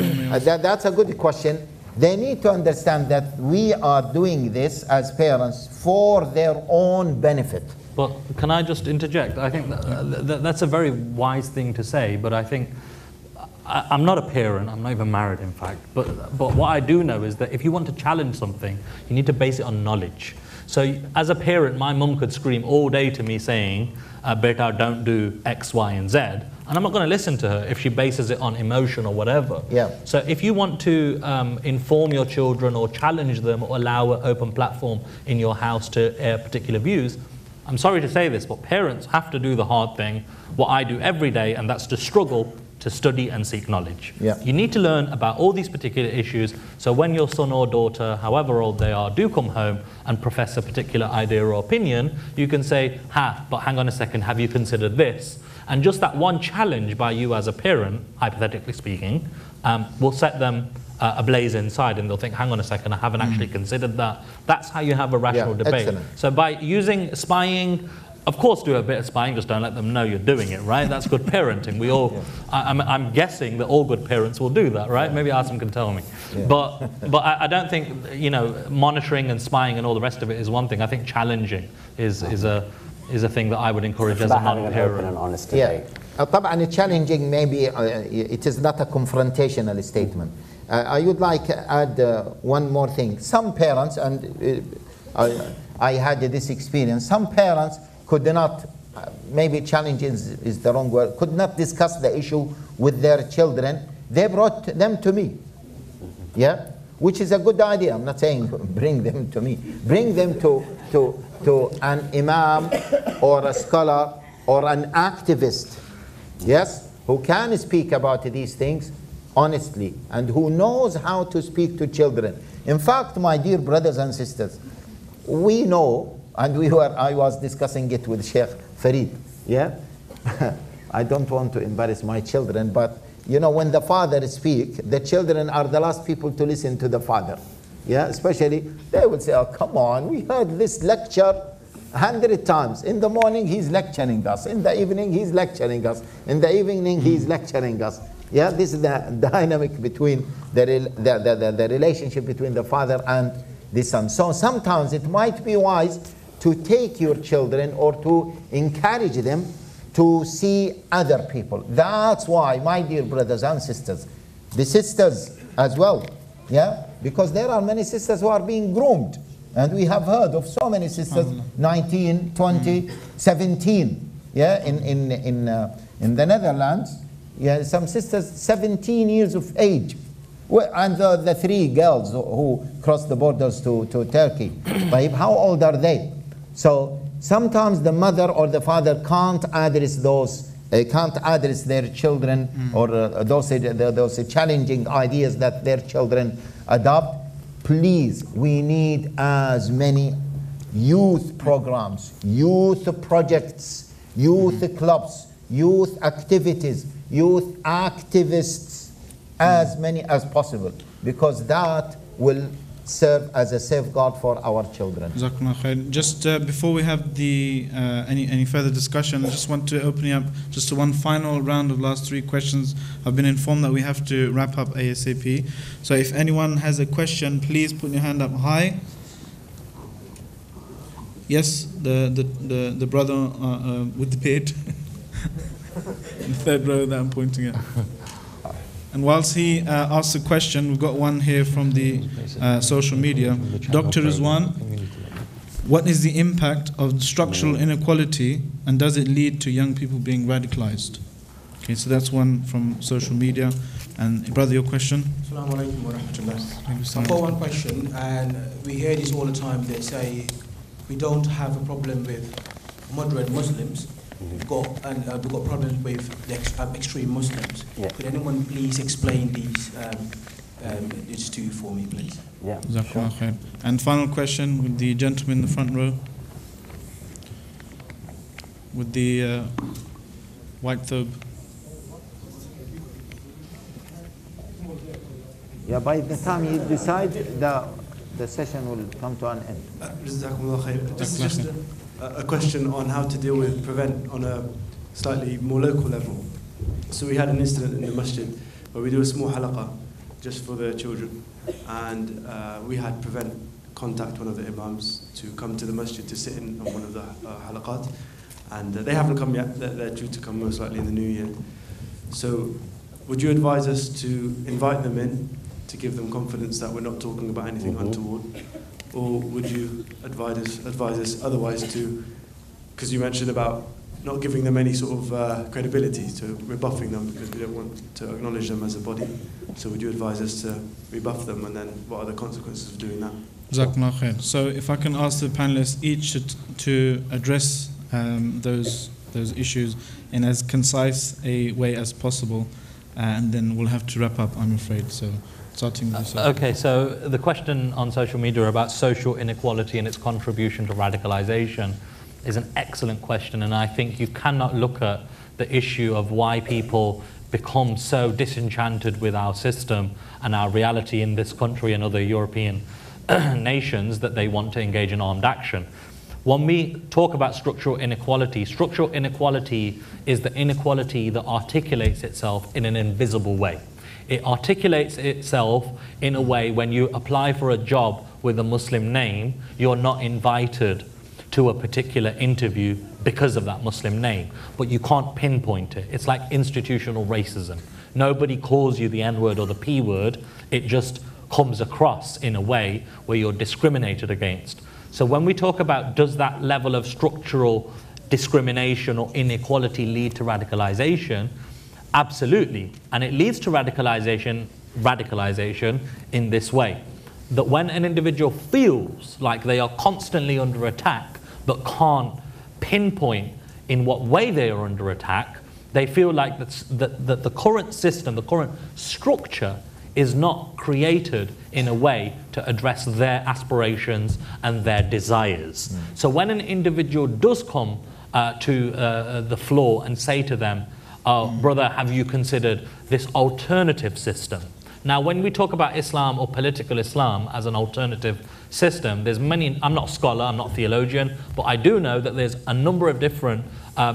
that's a good question. They need to understand that we are doing this as parents for their own benefit. But can I just interject? I think that's a very wise thing to say, but I think, I'm not a parent, I'm not even married in fact, but what I do know is that if you want to challenge something, you need to base it on knowledge. So as a parent, my mum could scream all day to me saying, beta, don't do X, Y, and Z. And I'm not going to listen to her if she bases it on emotion or whatever. Yeah. So if you want to inform your children or challenge them or allow an open platform in your house to air particular views, I'm sorry to say this, but parents have to do the hard thing, what I do every day, and that's to struggle to study and seek knowledge. Yeah. You need to learn about all these particular issues, so when your son or daughter, however old they are, do come home and profess a particular idea or opinion, you can say, but hang on a second, have you considered this? And just that one challenge by you as a parent, hypothetically speaking, will set them ablaze inside, and they'll think, hang on a second, I haven't actually considered that. That's how you have a rational debate. Excellent. So by using spying, of course do a bit of spying, just don't let them know you're doing it, right? That's good parenting. We all, I'm guessing that all good parents will do that, right? Maybe Asim can tell me. Yeah. But I don't think, monitoring and spying and all the rest of it is one thing. I think challenging is a thing that I would encourage as a non-parent. An honest debate. طبعا challenging, maybe it is not a confrontational statement. I would like to add one more thing. Some parents, and I had this experience. Some parents could not, maybe challenge is the wrong word, could not discuss the issue with their children. They brought them to me, yeah, which is a good idea. I'm not saying bring them to me. Bring them to an imam or a scholar or an activist, yes, who can speak about these things honestly and who knows how to speak to children. In fact, my dear brothers and sisters, we know, and I was discussing it with Sheikh Farid, yeah? I don't want to embarrass my children, but you know, when the father speaks, the children are the last people to listen to the father. Yeah, especially, they will say, oh, come on, we heard this lecture 100 times. In the morning, he's lecturing us. In the evening, he's lecturing us. In the evening, he's lecturing us. Yeah, this is the dynamic between the relationship between the father and the son. So sometimes it might be wise to take your children or to encourage them to see other people. That's why, my dear brothers and sisters, the sisters as well, yeah, because there are many sisters who are being groomed, and we have heard of so many sisters, 19, 20, 17, yeah, in the Netherlands, yeah, some sisters 17 years of age, and the 3 girls who crossed the borders to Turkey. How old are they? So sometimes the mother or the father can't address their children or those challenging ideas that their children adopt. Please, we need as many youth programs, youth projects, youth clubs, youth activities, youth activists, as many as possible, because that will serve as a safeguard for our children. Just before we have the any further discussion, I just want to open up just to one final round of last 3 questions. I've been informed that we have to wrap up ASAP. So if anyone has a question, please put your hand up high. Yes, the brother with the beard, in the 3rd row that I'm pointing at. And whilst he asks a question, we've got one here from the social media. Dr. Rizwaan, what is the impact of structural inequality, and does it lead to young people being radicalized? Okay, so that's one from social media. And brother, your question? Assalamu alaikum wa rahmatullah. I've got one question, and we hear this all the time. They say we don't have a problem with moderate Muslims. We've got problems with the extreme Muslims. Yeah. Could anyone please explain these 2 for me, please? Yeah. Sure. And final question with the gentleman in the front row, with the white thobe. Yeah, by the time you decide, the session will come to an end. This is just a question on how to deal with prevent on a slightly more local level. So we had an incident in the masjid where we do a small halaqah just for the children, and we had prevent contact one of the imams to come to the masjid to sit in on one of the halaqat, and they haven't come yet. They're due to come most likely in the new year. So would you advise us to invite them in to give them confidence that we're not talking about anything untoward? Or would you advise us otherwise to, because you mentioned about not giving them any sort of credibility, to rebuffing them because we don't want to acknowledge them as a body. So would you advise us to rebuff them, and then what are the consequences of doing that? Jazakumullah khair. So if I can ask the panelists each to address those issues in as concise a way as possible, and then we'll have to wrap up, I'm afraid. So starting with yourself. Okay, so the question on social media about social inequality and its contribution to radicalization is an excellent question, and I think you cannot look at the issue of why people become so disenchanted with our system and our reality in this country and other European nations that they want to engage in armed action. When we talk about structural inequality is the inequality that articulates itself in an invisible way. It articulates itself in a way when you apply for a job with a Muslim name, you're not invited to a particular interview because of that Muslim name, but you can't pinpoint it. It's like institutional racism. Nobody calls you the N-word or the P-word, it just comes across in a way where you're discriminated against. So when we talk about does that level of structural discrimination or inequality lead to radicalization, absolutely. And it leads to radicalization in this way. That when an individual feels like they are constantly under attack but can't pinpoint in what way they are under attack, they feel like that the current system, the current structure is not created in a way to address their aspirations and their desires. So when an individual does come to the floor and say to them, oh, brother, have you considered this alternative system? Now, when we talk about Islam or political Islam as an alternative system, there's many, I'm not a scholar, I'm not a theologian, but I do know that there's a number of different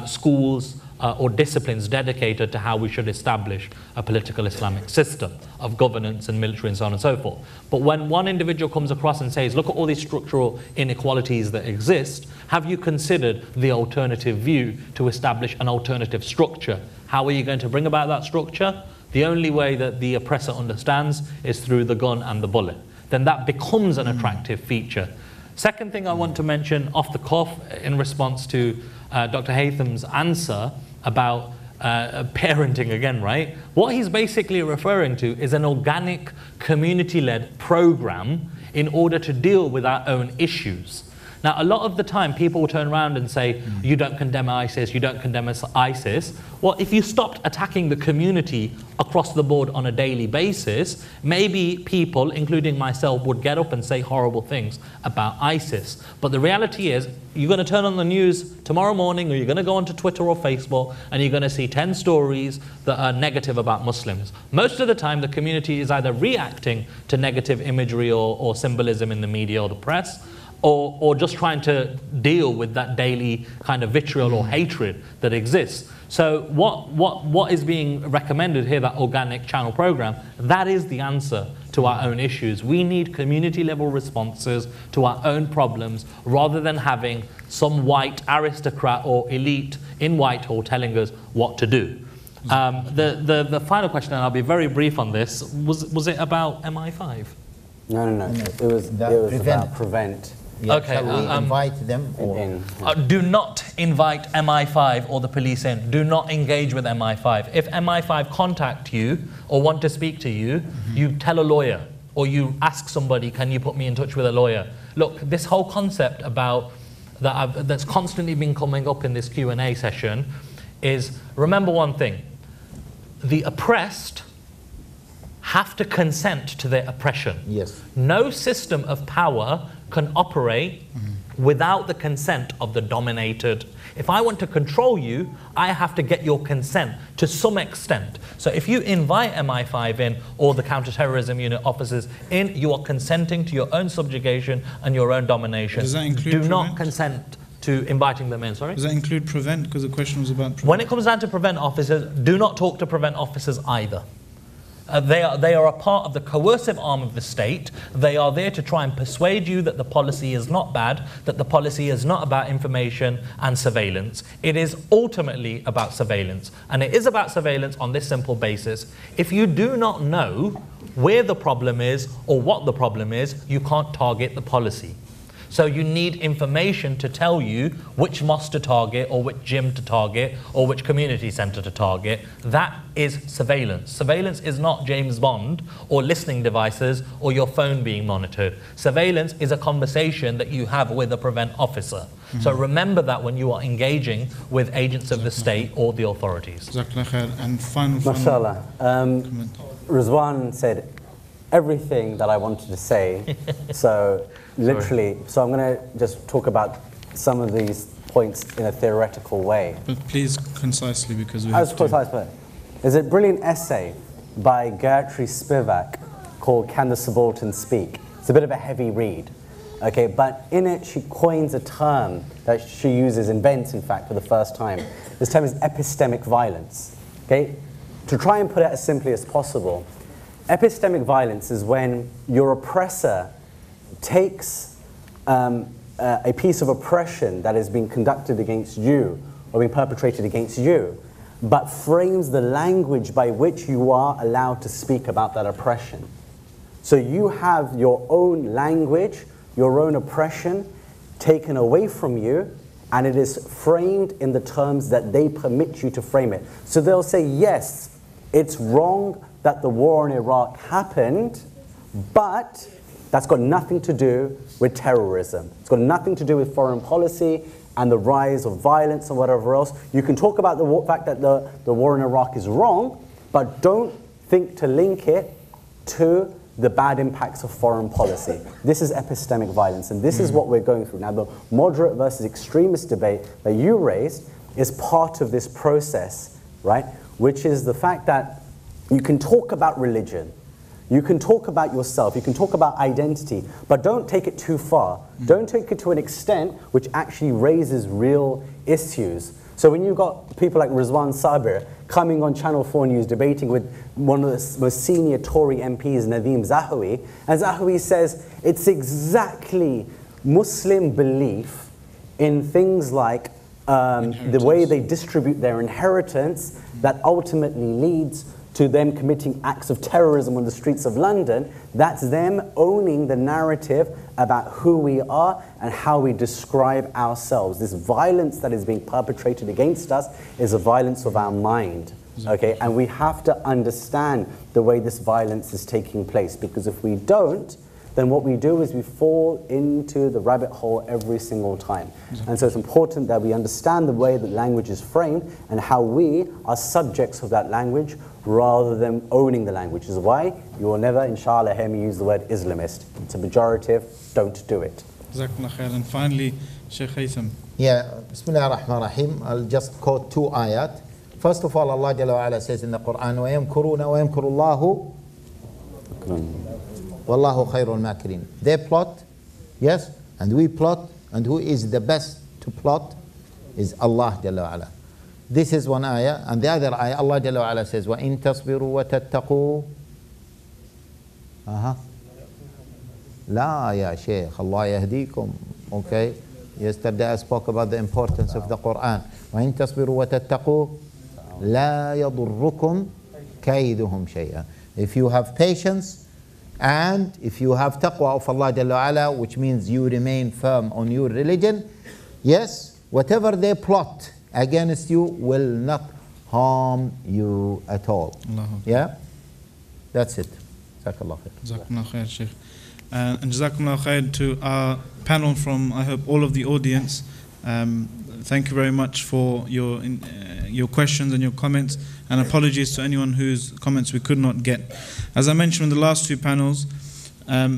schools or disciplines dedicated to how we should establish a political Islamic system of governance and military and so on and so forth. But when one individual comes across and says, look at all these structural inequalities that exist, have you considered the alternative view to establish an alternative structure? How are you going to bring about that structure? The only way that the oppressor understands is through the gun and the bullet. Then that becomes an attractive feature. Second thing I want to mention off the cuff in response to Dr. Haytham's answer about parenting again, right? What he's basically referring to is an organic, community-led program in order to deal with our own issues. Now, a lot of the time, people will turn around and say, you don't condemn ISIS, you don't condemn ISIS. Well, if you stopped attacking the community across the board on a daily basis, maybe people, including myself, would get up and say horrible things about ISIS. But the reality is, you're going to turn on the news tomorrow morning, or you're going to go onto Twitter or Facebook, and you're going to see 10 stories that are negative about Muslims. Most of the time, the community is either reacting to negative imagery or symbolism in the media or the press, or just trying to deal with that daily kind of vitriol or hatred that exists. So what is being recommended here, that organic channel program, that is the answer to our own issues. We need community level responses to our own problems rather than having some white aristocrat or elite in Whitehall telling us what to do. The final question, and I'll be very brief on this, was it about MI5? No. It was about prevent. Yeah. Okay. Shall we invite them? Or? Do not invite MI5 or the police in. Do not engage with MI5. If MI5 contact you or want to speak to you, you tell a lawyer, or you ask somebody, can you put me in touch with a lawyer? Look, this whole concept about that's constantly been coming up in this Q&A session is, remember one thing, the oppressed have to consent to their oppression. Yes. No system of power can operate without the consent of the dominated. If I want to control you, I have to get your consent to some extent. So if you invite MI5 in or the counter-terrorism unit officers in, you are consenting to your own subjugation and your own domination. Does that include prevent? Not consent to inviting them in, sorry? Does that include prevent? Because the question was about prevent. When it comes down to prevent officers, do not talk to prevent officers either. They are a part of the coercive arm of the state. They are there to try and persuade you that the policy is not bad, that the policy is not about information and surveillance. It is ultimately about surveillance. And it is about surveillance on this simple basis. If you do not know where the problem is or what the problem is, you can't target the policy. So you need information to tell you which mosque to target or which gym to target or which community centre to target. That is surveillance. Surveillance is not James Bond or listening devices or your phone being monitored. Surveillance is a conversation that you have with a prevent officer. So remember that when you are engaging with agents of the state or the authorities. And final MashaAllah. Rizwaan said everything that I wanted to say. So literally, so I'm going to just talk about some of these points in a theoretical way. But please, concisely, because we have to... Concisely. There's a brilliant essay by Gayatri Spivak called Can the Subaltern Speak? It's a bit of a heavy read, okay, but in it she coins a term that she invents in fact for the first time. This term is epistemic violence, okay? To try and put it as simply as possible, epistemic violence is when your oppressor takes a piece of oppression that has been conducted against you or being perpetrated against you, but frames the language by which you are allowed to speak about that oppression. So you have your own language, your own oppression, taken away from you, and it is framed in the terms that they permit you to frame it. So they'll say, yes, it's wrong that the war in Iraq happened, but that's got nothing to do with terrorism. It's got nothing to do with foreign policy and the rise of violence and whatever else. You can talk about the fact that the war in Iraq is wrong, but don't think to link it to the bad impacts of foreign policy. This is epistemic violence, and this is what we're going through. Now, the moderate versus extremist debate that you raised is part of this process, right? Which is the fact that you can talk about religion, you can talk about yourself, you can talk about identity, but don't take it too far. Don't take it to an extent which actually raises real issues. So when you've got people like Rizwaan Sabir coming on Channel 4 News debating with one of the most senior Tory MPs, Nadeem Zahawi, and Zahawi says it's exactly Muslim belief in things like the way they distribute their inheritance that ultimately leads to them committing acts of terrorism on the streets of London. That's them owning the narrative about who we are and how we describe ourselves. This violence that is being perpetrated against us is a violence of our mind, okay? And we have to understand the way this violence is taking place, because if we don't, then what we do is we fall into the rabbit hole every single time. And so it's important that we understand the way that language is framed and how we are subjects of that language rather than owning the language. Which is why you will never, inshallah, hear me use the word Islamist. It's a pejorative, don't do it. Jazakallah khair. And finally, Sheikh Haytham. Yeah, Bismillah ar-Rahman ar-Rahim. I'll just quote 2 ayat. First of all, Allah Jalla wa Ala says in the Quran, وَيَمْكُرُونَ وَيَمْكُرُ اللَّهُ Wallahu khairul makirin. They plot, yes, and we plot, and who is the best to plot is Allah Jalla wa Ala. This is one ayah, and the other ayah, Allah Jalla wa Ala says, وَإِن تَصْبِرُوا وَتَتَّقُوا La ya Shaykh, Allah yahdikum. Okay, yesterday I spoke about the importance of the Quran. وَإِن تَصْبِرُوا وَتَتَّقُوا لَا يَضُرُّكُمْ كَيْدُهُمْ شَيْئًا. If you have patience, and if you have taqwa of Allah Jalla wa Ala, which means you remain firm on your religion, yes, whatever they plot against you will not harm you at all. Yeah? That's it. Jazakallah khair. Jazakumullah khair, Sheikh. And Jazakumullah khair to our panel from, I hope, all of the audience. Thank you very much for your questions and your comments, and apologies to anyone whose comments we could not get. As I mentioned in the last 2 panels,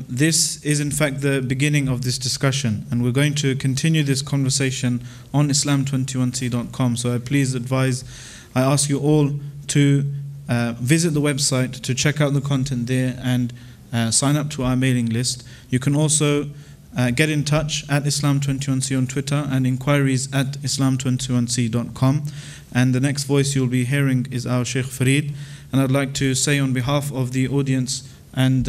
this is in fact the beginning of this discussion, and we're going to continue this conversation on Islam21c.com. So I ask you all to visit the website to check out the content there and sign up to our mailing list. You can also get in touch at Islam21c on Twitter and inquiries at Islam21c.com. And the next voice you'll be hearing is our Sheikh Fareed. And I'd like to say on behalf of the audience and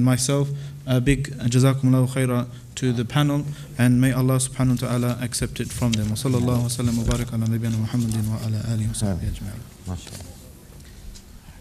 myself, a big Jazakumullahu khaira to the panel, and may Allah subhanahu wa ta'ala accept it from them. Wa sallallahu wa sallam wa barak ala nabiyyina Muhammadin wa ala alihi wa sahbihi ajma'in.